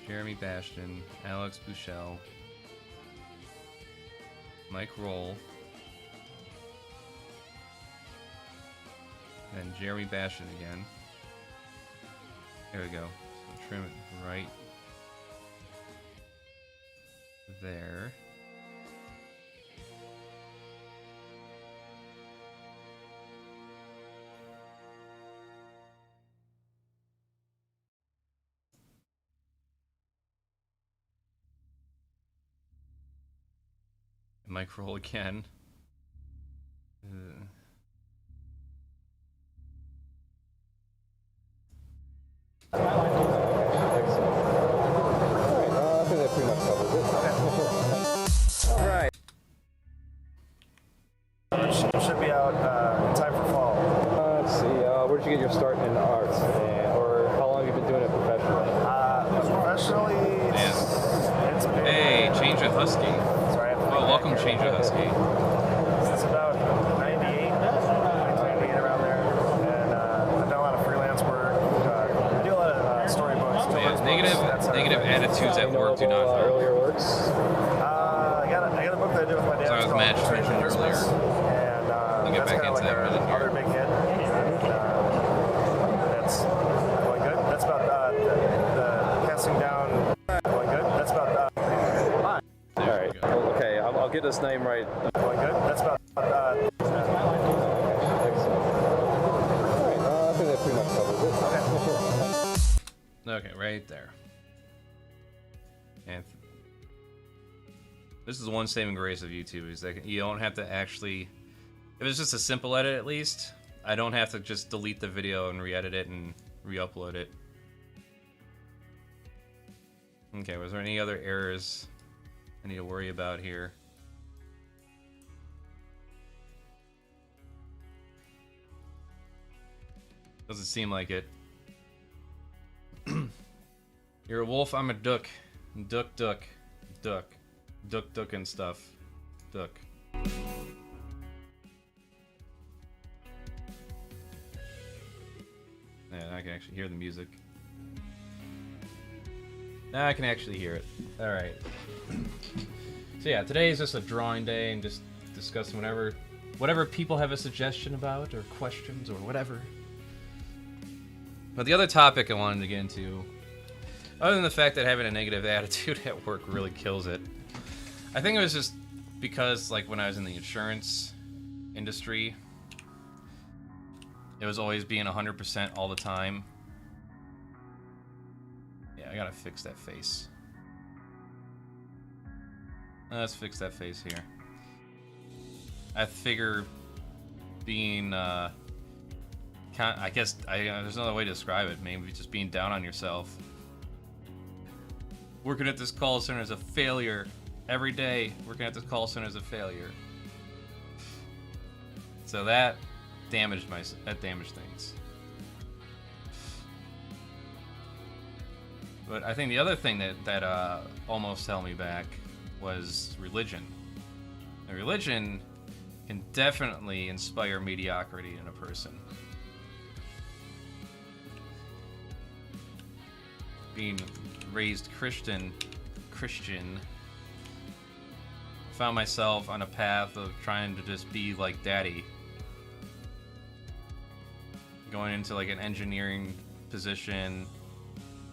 Speaker 2: Jeremy Bastian, Alex Buchel, Mike Roll, and Jeremy Bastian again. There we go. So trim it right there. Mike roll again.
Speaker 1: I think that pretty much covers it. Alright.
Speaker 12: It should be out in time for fall.
Speaker 1: Let's see, where'd you get your start in art? Or how long have you been doing it professionally?
Speaker 12: Professionally, it's been...
Speaker 2: Hey, Change a Husky.
Speaker 12: Sorry, I have to
Speaker 2: Oh, welcome, Change a Husky.
Speaker 12: It's about 98 around there, and I've done a lot of freelance work. I do a lot of storybooks, children's books.
Speaker 2: Negative attitudes at work do not help.
Speaker 1: Earlier works?
Speaker 12: I got a book that I did with my dad.
Speaker 2: Sorry, I was mad to mention earlier.
Speaker 12: And
Speaker 2: I'll get
Speaker 12: that's
Speaker 2: back
Speaker 12: kind of
Speaker 2: into
Speaker 12: like
Speaker 2: that
Speaker 12: our
Speaker 2: minute
Speaker 12: other big hit. That's going good. That's about the passing down. Going good. That's about.
Speaker 1: Alright, okay, I'll get this name right.
Speaker 12: Going good. That's about.
Speaker 1: Alright, I think that pretty much covers it.
Speaker 2: Okay, right there. And this is the one saving grace of YouTube, is that you don't have to actually... If it's just a simple edit, at least, I don't have to just delete the video and re-edit it and re-upload it. Okay, was there any other errors I need to worry about here? Doesn't seem like it. You're a wolf, I'm a duck. Duck, duck, duck. Duck, duck and stuff. Duck. Yeah, I can actually hear the music. Now I can actually hear it. Alright. So yeah, today is just a drawing day and just discussing whatever people have a suggestion about or questions or whatever. But the other topic I wanted to get into, other than the fact that having a negative attitude at work really kills it, I think it was just because, like, when I was in the insurance industry, it was always being 100% all the time. Yeah, I gotta fix that face. Let's fix that face here. I figure being, I guess, there's another way to describe it. Maybe just being down on yourself. Working at this call center is a failure. Every day, working at this call center is a failure. So that damaged things. But I think the other thing that almost held me back was religion. And religion can definitely inspire mediocrity in a person. Being raised Christian, found myself on a path of trying to just be like Daddy. Going into like an engineering position,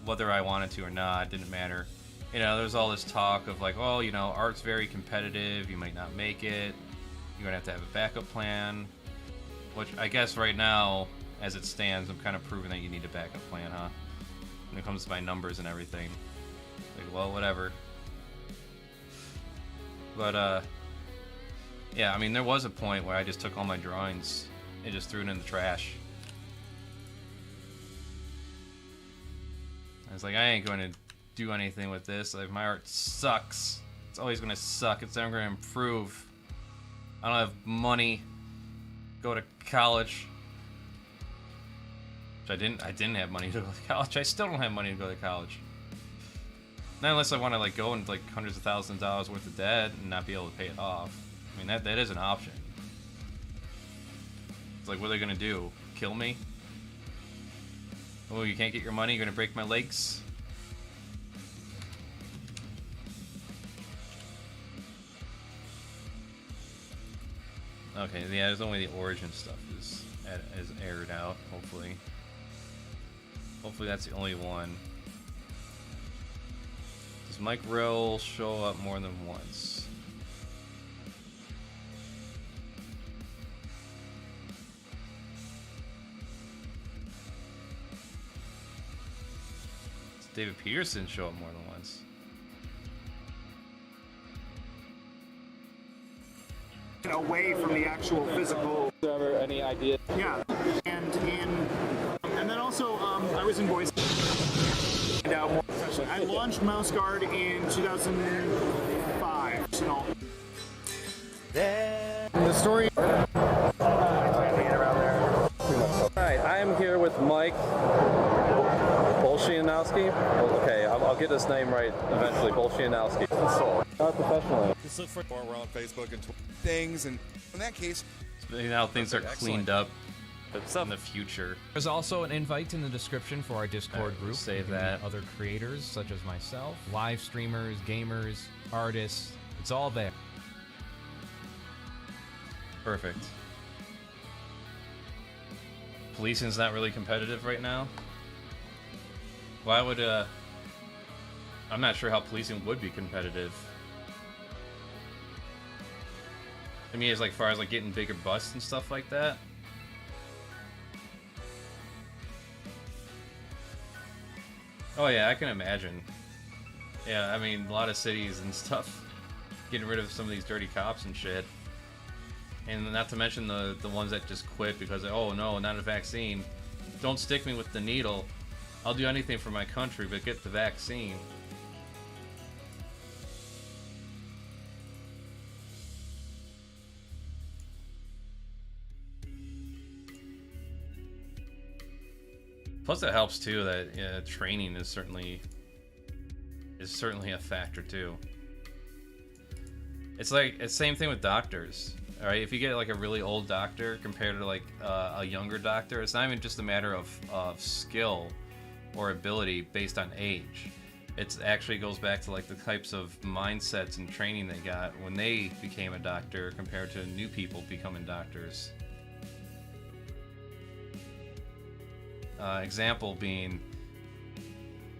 Speaker 2: whether I wanted to or not, didn't matter. You know, there's all this talk of like, oh, you know, art's very competitive, you might not make it, you're gonna have to have a backup plan. Which I guess right now, as it stands, I'm kind of proving that you need a backup plan, huh? When it comes to my numbers and everything. Like, well, whatever. But, yeah, I mean, there was a point where I just took all my drawings and just threw it in the trash. I was like, I ain't going to do anything with this. Like, my art sucks. It's always going to suck. It's never going to improve. I don't have money. Go to college. Which I didn't have money to go to college. I still don't have money to go to college. Not unless I want to like go into like hundreds of thousands of dollars worth of debt and not be able to pay it off. I mean, that is an option. It's like, what are they gonna do? Kill me? Oh, you can't get your money? You're gonna break my legs? Okay, yeah, there's only the origin stuff is aired out, hopefully. Hopefully that's the only one. Does Mike Rill show up more than once? Does David Peterson show up more than once?
Speaker 7: Away from the actual physical.
Speaker 1: Ever any idea?
Speaker 7: Yeah, and then also I was in Boise. I launched Mouse Guard in 2005.
Speaker 10: The story.
Speaker 1: Alright, I am here with Mike Bolshianowski. Okay, I'll get his name right eventually. Bolshianowski. Art professionally.
Speaker 13: Just look for more on Facebook and Twitter things, and in that case,
Speaker 2: now things are cleaned up in the future.
Speaker 14: There's also an invite in the description for our Discord group.
Speaker 2: Save
Speaker 14: You can
Speaker 2: that.
Speaker 14: meet other creators such as myself, live streamers, gamers, artists. It's all there.
Speaker 2: Perfect. Policing's not really competitive right now. Why would I'm not sure how policing would be competitive. I mean, as like far as like getting bigger busts and stuff like that. Oh yeah, I can imagine. Yeah, I mean, a lot of cities and stuff getting rid of some of these dirty cops and shit. And not to mention the ones that just quit because, oh no, not a vaccine. Don't stick me with the needle. I'll do anything for my country, but get the vaccine. Plus, it helps too that training is certainly a factor too. It's like it's same thing with doctors. All right, if you get like a really old doctor compared to like a younger doctor, it's not even just a matter of skill or ability based on age. It actually goes back to like the types of mindsets and training they got when they became a doctor compared to new people becoming doctors. Example being,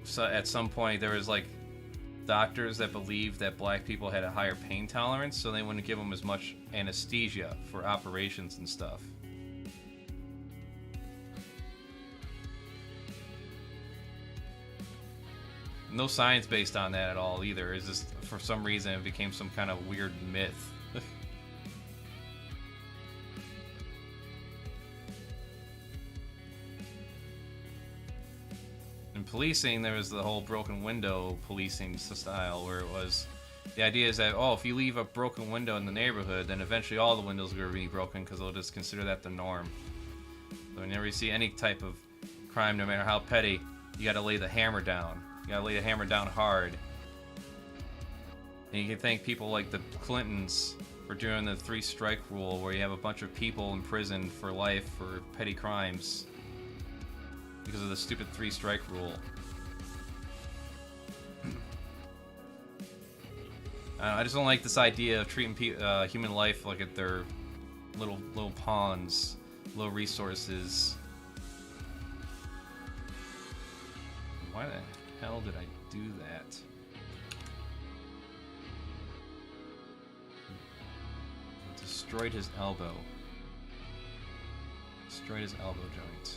Speaker 2: so at some point there was like doctors that believed that black people had a higher pain tolerance, so they wouldn't give them as much anesthesia for operations and stuff. No science based on that at all either. It's just for some reason it became some kind of weird myth. In policing, there was the whole broken window policing style, where it was the idea is that, oh, if you leave a broken window in the neighborhood, then eventually all the windows are going to be broken because they'll just consider that the norm. So whenever you see any type of crime, no matter how petty, you got to lay the hammer down. You got to lay the hammer down hard. And you can thank people like the Clintons for doing the 3-strike rule, where you have a bunch of people in prison for life for petty crimes because of the stupid 3-strike rule. I just don't like this idea of treating human life like at their little pawns, low resources. Why the hell did I do that? Destroyed his elbow. Destroyed his elbow joint.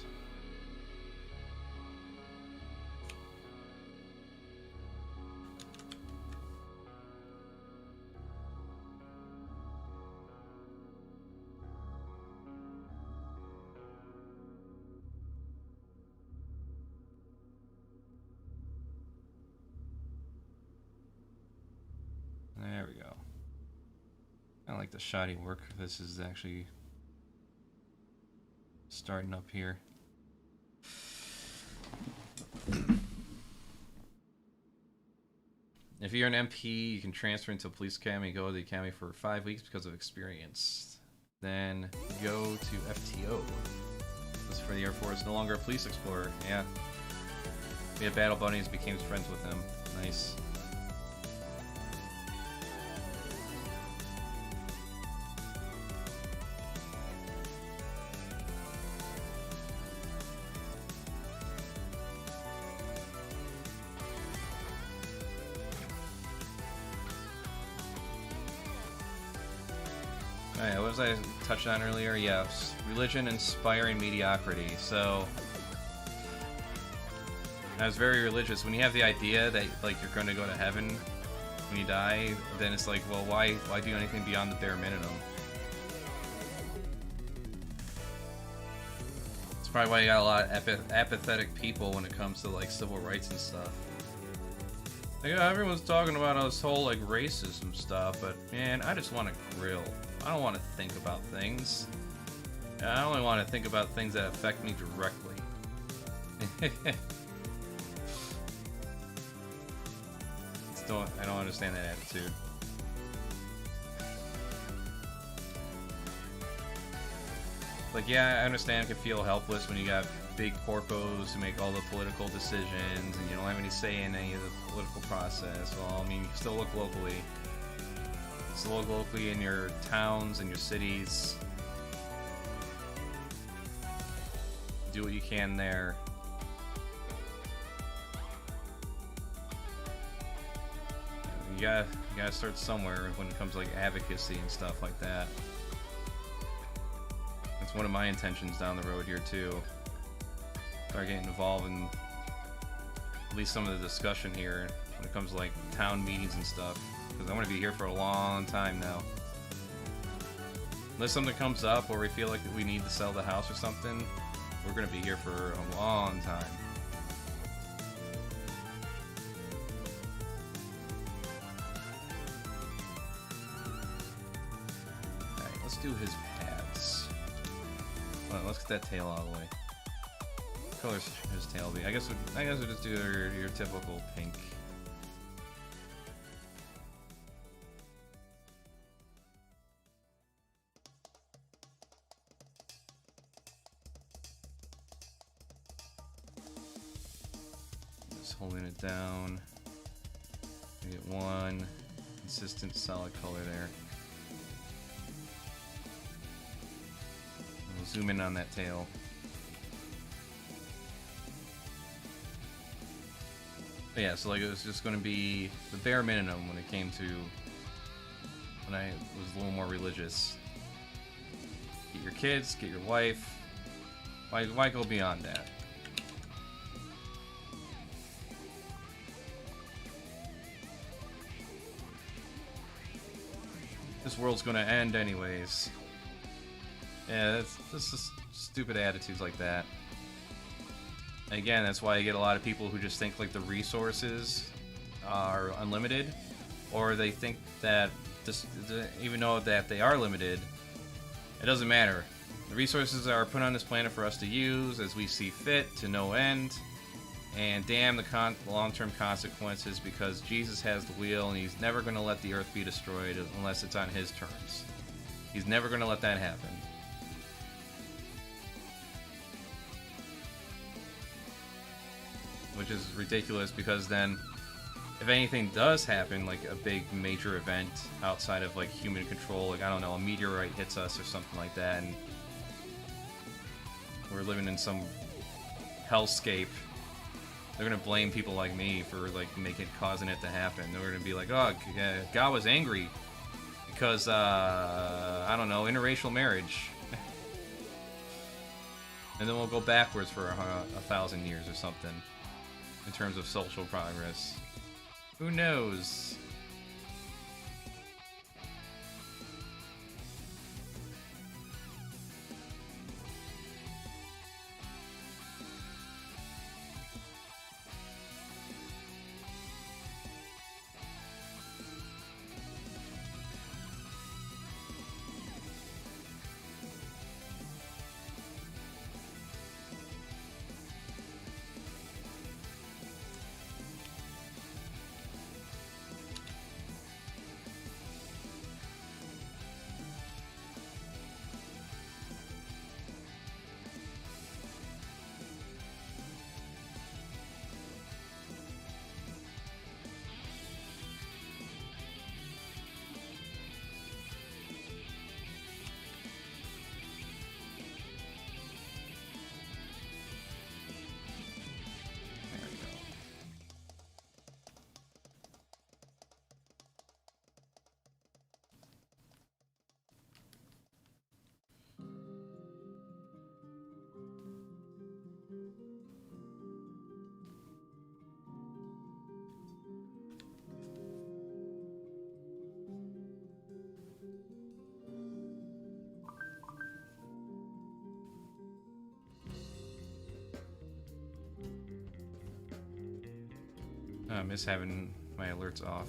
Speaker 2: There we go. I like the shoddy work. This is actually starting up here. If you're an MP, you can transfer into a police academy, go to the academy for 5 weeks because of experience. Then go to FTO. This is for the Air Force, no longer a police explorer. Yeah. We had battle buddies, became friends with them. Nice. Alright, what was I touched on earlier? Yes, religion inspiring mediocrity. So, I was very religious. When you have the idea that like you're going to go to heaven when you die, then it's like, well, why do anything beyond the bare minimum? It's probably why you got a lot of apathetic people when it comes to like civil rights and stuff. Like, everyone's talking about this whole like racism stuff, but man, I just want to grill. I don't want to think about things. I only want to think about things that affect me directly. I don't understand that attitude. Like, yeah, I understand it can feel helpless when you got big corpos who make all the political decisions and you don't have any say in any of the political process. Well, I mean, you can still look locally. Still look locally in your towns and your cities. Do what you can there. You gotta start somewhere when it comes to like advocacy and stuff like that. That's one of my intentions down the road here too. Start getting involved in at least some of the discussion here when it comes to like town meetings and stuff, because I want to be here for a long time now. Unless something comes up or we feel like we need to sell the house or something, we're going to be here for a long time. Alright, let's do his paths. Hold on, let's get that tail out of the way. What color should his tail be? I guess we'll just do your typical pink. Holding it down. We get one consistent solid color there. We'll zoom in on that tail. But yeah, so like it was just going to be the bare minimum when it came to when I was a little more religious. Get your kids, get your wife. Why go beyond that? This world's gonna end anyways. Yeah, that's just stupid attitudes like that. And again, that's why you get a lot of people who just think like the resources are unlimited, or they think that just even though that they are limited, it doesn't matter. The resources are put on this planet for us to use as we see fit to no end. And damn the long-term consequences, because Jesus has the wheel and he's never going to let the earth be destroyed unless it's on his terms. He's never going to let that happen. Which is ridiculous, because then if anything does happen, like a big major event outside of like human control, like I don't know, a meteorite hits us or something like that, and we're living in some hellscape, they're gonna blame people like me for like causing it to happen. They're gonna be like, oh, God was angry because I don't know, interracial marriage, and then we'll go backwards for 1,000 years or something in terms of social progress. Who knows? I miss having my alerts off.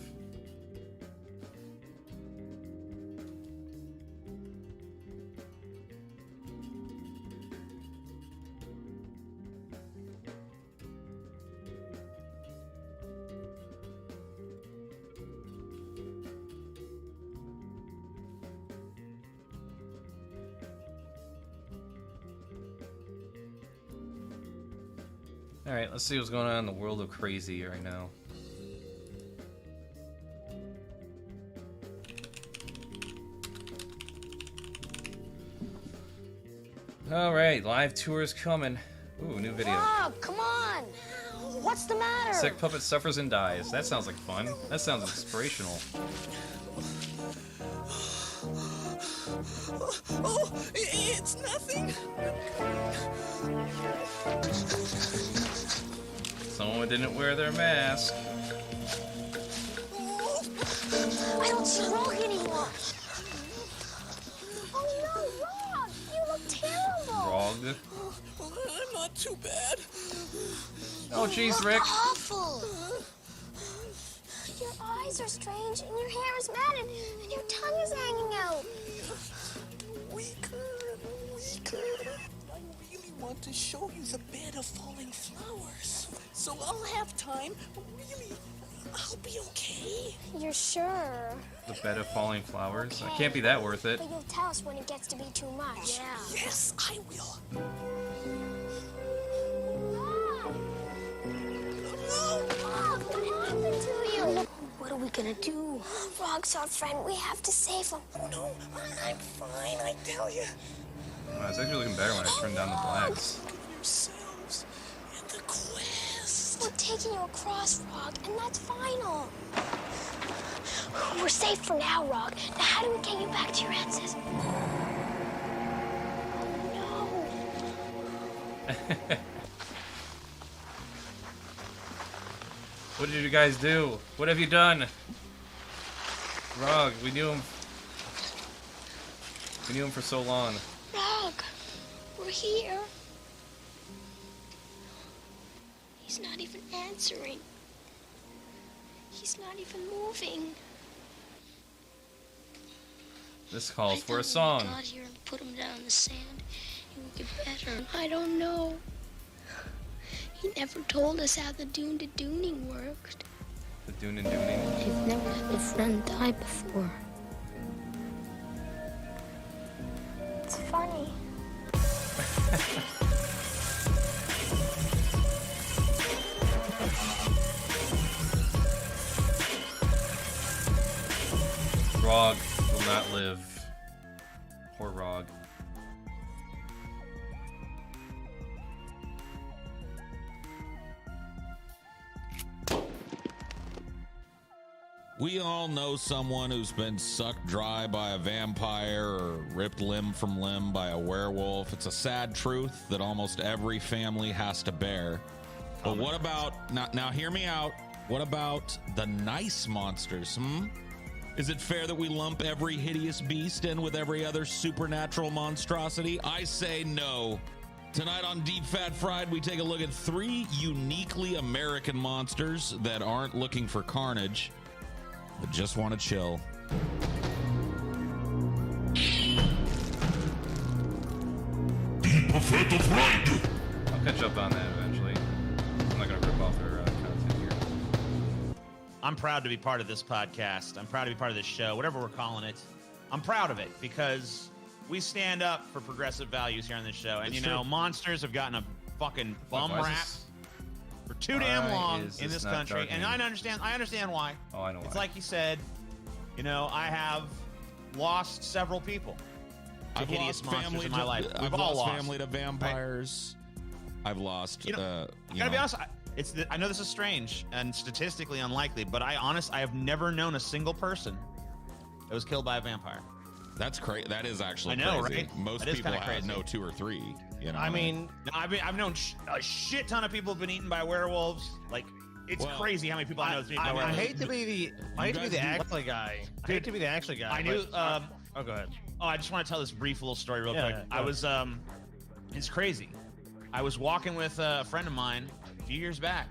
Speaker 2: Alright, let's see what's going on in the world of crazy right now. Alright, live tours coming. Ooh, new video.
Speaker 15: Bob, come on! What's the matter?
Speaker 2: Sick puppet suffers and dies. That sounds like fun. That sounds inspirational.
Speaker 9: Oh, it's nothing.
Speaker 2: Someone didn't wear their mask.
Speaker 15: I don't see Rogue anymore. Oh no, Rogue! You look terrible.
Speaker 2: Rogue.
Speaker 9: I'm not too bad.
Speaker 2: Oh, jeez, Rick.
Speaker 15: Awful. Your eyes are strange, and your hair is matted, and your tongue is hanging out.
Speaker 9: Weaker and weaker. I really want to show you the bed of falling flowers. So I'll have time. Really, I'll be okay.
Speaker 15: You're sure?
Speaker 2: The bed of falling flowers. I can't be that worth it.
Speaker 15: But you'll tell us when it gets to be too much. Yeah.
Speaker 9: Yes, I will.
Speaker 15: Rogue, what happened to you? What are we gonna do? Rogue's our friend. We have to save him.
Speaker 9: No, I'm fine, I tell you.
Speaker 2: Wow, it's actually looking better when I turn down the blacks.
Speaker 9: Yourselves in the quest.
Speaker 15: We're taking you across, Rogue, and that's final. We're safe for now, Rogue. Now how do we get you back to your answers?
Speaker 2: What did you guys do? What have you done? Rog, we knew him. We knew him for so long.
Speaker 15: Rogue, we're here. He's not even answering. He's not even moving.
Speaker 2: This calls for a song.
Speaker 15: I got here and put him down in the sand. He will get better. I don't know. He never told us how the Dune to Dooning worked.
Speaker 2: The Dune and Dooning.
Speaker 15: I've never had a friend die before. It's funny.
Speaker 2: Rog will not live. Poor Rog.
Speaker 16: We all know someone who's been sucked dry by a vampire or ripped limb from limb by a werewolf. It's a sad truth that almost every family has to bear. But what about, now hear me out, what about the nice monsters, Is it fair that we lump every hideous beast in with every other supernatural monstrosity? I say no. Tonight on Deep Fat Fried, we take a look at 3 uniquely American monsters that aren't looking for carnage, but just want to chill.
Speaker 2: I'll catch up on that eventually. I'm not gonna rip off their content here.
Speaker 17: I'm proud to be part of this podcast. I'm proud to be part of this show, whatever we're calling it. I'm proud of it because we stand up for progressive values here on this show. And,
Speaker 2: It's
Speaker 17: you know,
Speaker 2: true.
Speaker 17: monsters have gotten a fucking bum
Speaker 2: Why is
Speaker 17: rap
Speaker 2: this-
Speaker 17: for too damn
Speaker 2: Why
Speaker 17: long
Speaker 2: is
Speaker 17: in
Speaker 2: this
Speaker 17: this
Speaker 2: not
Speaker 17: country. And
Speaker 2: darkening?
Speaker 17: I understand why.
Speaker 2: Oh, I know
Speaker 17: It's
Speaker 2: why.
Speaker 17: like you said, you know, I have lost several people to
Speaker 16: I've
Speaker 17: hideous
Speaker 16: lost
Speaker 17: monsters
Speaker 16: family
Speaker 17: in my life. We've
Speaker 16: I've
Speaker 17: all
Speaker 16: lost
Speaker 17: lost
Speaker 16: family to vampires. I've lost,
Speaker 17: You know, I gotta be honest. I know this is strange and statistically unlikely, but I have never known a single person that was killed by a vampire.
Speaker 16: That's crazy. That is actually
Speaker 17: I know,
Speaker 16: crazy.
Speaker 17: right?
Speaker 16: Most
Speaker 17: That is
Speaker 16: people
Speaker 17: kinda
Speaker 16: have
Speaker 17: crazy.
Speaker 16: no 2 or 3. You know,
Speaker 17: I mean, I've known a shit ton of people have been eaten by werewolves. Like, it's
Speaker 18: Well,
Speaker 17: crazy how many people I know have been eaten by
Speaker 18: I
Speaker 17: werewolves.
Speaker 18: hate to be the actually guy. I hate to be the actually guy.
Speaker 17: I knew.
Speaker 18: but- oh, go ahead.
Speaker 17: Oh, I just want to tell this brief little story real
Speaker 18: Yeah,
Speaker 17: quick.
Speaker 18: go
Speaker 17: I was it's crazy. I was walking with a friend of mine a few years back,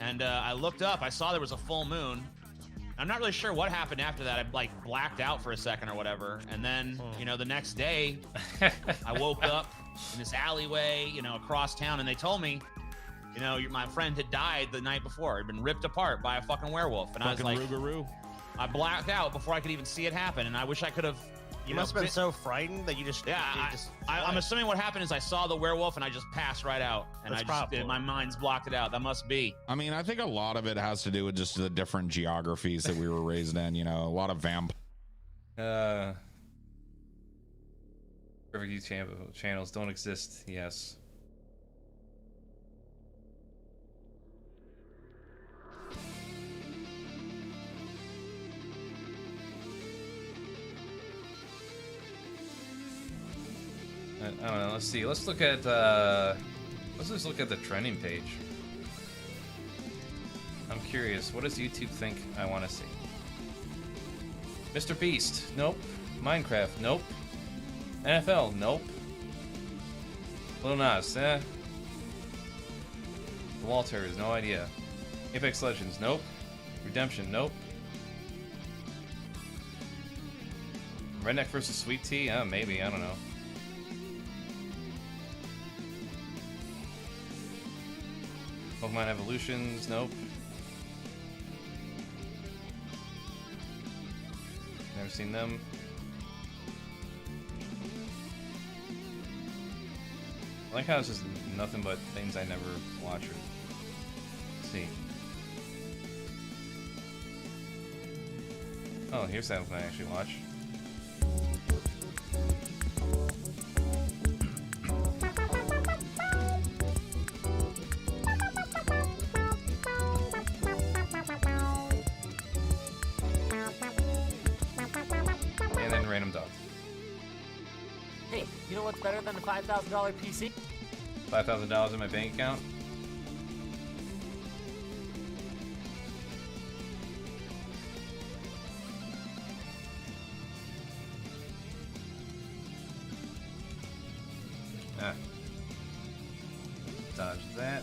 Speaker 17: and I looked up. I saw there was a full moon. I'm not really sure what happened after that. I like blacked out for a second or whatever, and then you know the next day, I woke up in this alleyway, you know, across town, and they told me, you know, my friend had died the night before. He'd been ripped apart by a fucking werewolf, and I was
Speaker 16: Fucking
Speaker 17: like,
Speaker 16: Rougarou.
Speaker 17: I blacked out before I could even see it happen, and I wish I could have.
Speaker 18: You must have been so frightened that you just
Speaker 17: I'm assuming what happened is I saw the werewolf and I just passed right out, and
Speaker 18: That's
Speaker 17: I just
Speaker 18: probably.
Speaker 17: my mind's blocked it out. That must be.
Speaker 16: I mean, I think a lot of it has to do with just the different geographies that we were raised in. You know, a lot of
Speaker 2: Perfect Youth channels don't exist. Yes. I don't know. Let's see. Let's look at. Let's just look at the trending page. I'm curious. What does YouTube think I want to see? Mr. Beast? Nope. Minecraft? Nope. NFL? Nope. Lil Nas? Eh. The Walters? No idea. Apex Legends? Nope. Redemption? Nope. Redneck versus Sweet Tea? Maybe. I don't know. Pokemon Evolutions? Nope. Never seen them. I like how it's just nothing but things I never watch or see. Oh, here's something I actually watch. And then random dogs.
Speaker 19: Hey, you know what's better than a $5,000 PC?
Speaker 2: $5,000 in my bank account. Dodge that.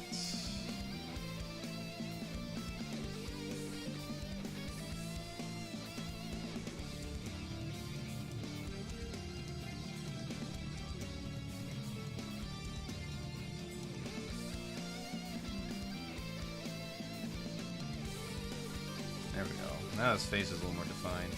Speaker 2: There we go. Now his face is a little more defined.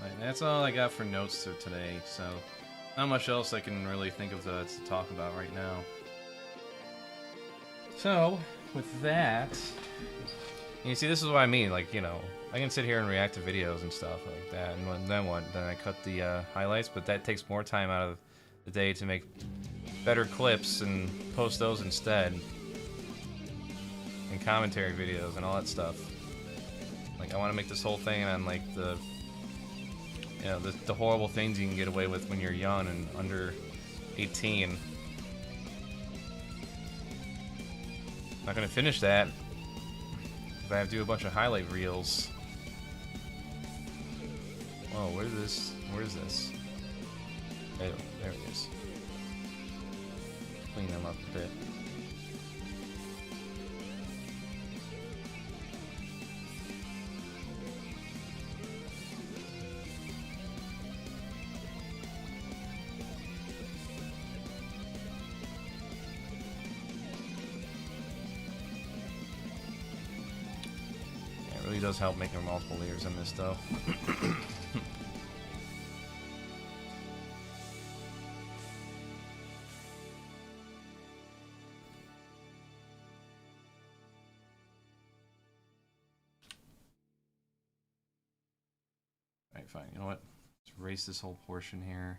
Speaker 2: Right, that's all I got for notes for today, so not much else I can really think of to talk about right now. So, with that, you see, this is what I mean, like, you know, I can sit here and react to videos and stuff like that, and then what? Then I cut the highlights, but that takes more time out of the day to make better clips and post those instead. And commentary videos and all that stuff. Like, I want to make this whole thing on, like, the... You know, the horrible things you can get away with when you're young and under 18. I'm not gonna finish that if I have to do a bunch of highlight reels. Whoa, where's this? Oh, there it is. Clean them up a bit. It really does help making multiple layers in this, though. Alright, fine. You know what? Let's erase this whole portion here.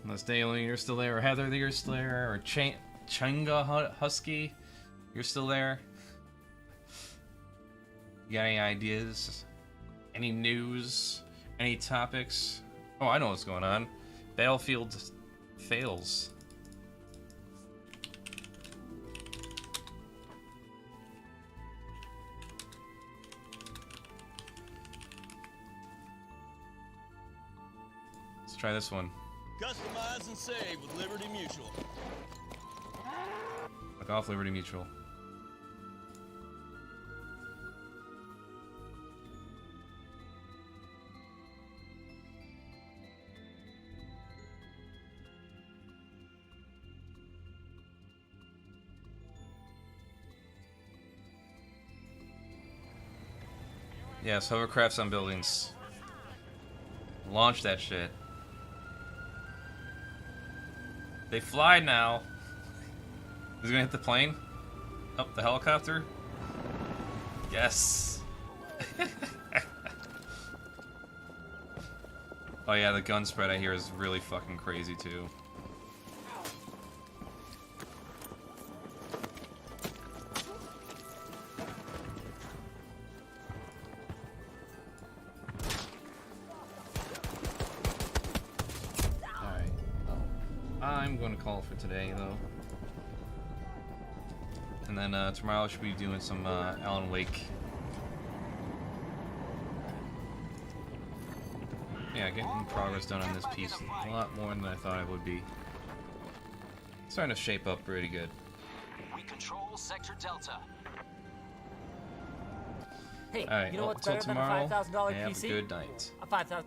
Speaker 2: Unless Daily, you're still there, or Heather, you're still there, or Changa Husky, you're still there. You got any ideas? Any news? Any topics? Oh, I know what's going on. Battlefield fails. Let's try this one.
Speaker 20: Customize and save with Liberty Mutual.
Speaker 2: Fuck off, Liberty Mutual. Yes, hovercrafts on buildings. Launch that shit. They fly now. Is it gonna hit the plane? Oh, the helicopter? Yes. Oh yeah, the gun spread I hear is really fucking crazy too. Alright. I'm going to call it for today though. And then tomorrow I should be doing some Alan Wake. Yeah, getting progress done on this piece a lot more than I thought it would be. Starting to shape up pretty good.
Speaker 19: We control Sector Delta. Hey,
Speaker 2: All right,
Speaker 19: you know
Speaker 2: well,
Speaker 19: what's
Speaker 2: until
Speaker 19: better
Speaker 2: tomorrow,
Speaker 19: than a $5,000
Speaker 2: have
Speaker 19: PC?
Speaker 2: a good night.
Speaker 19: A $5,000.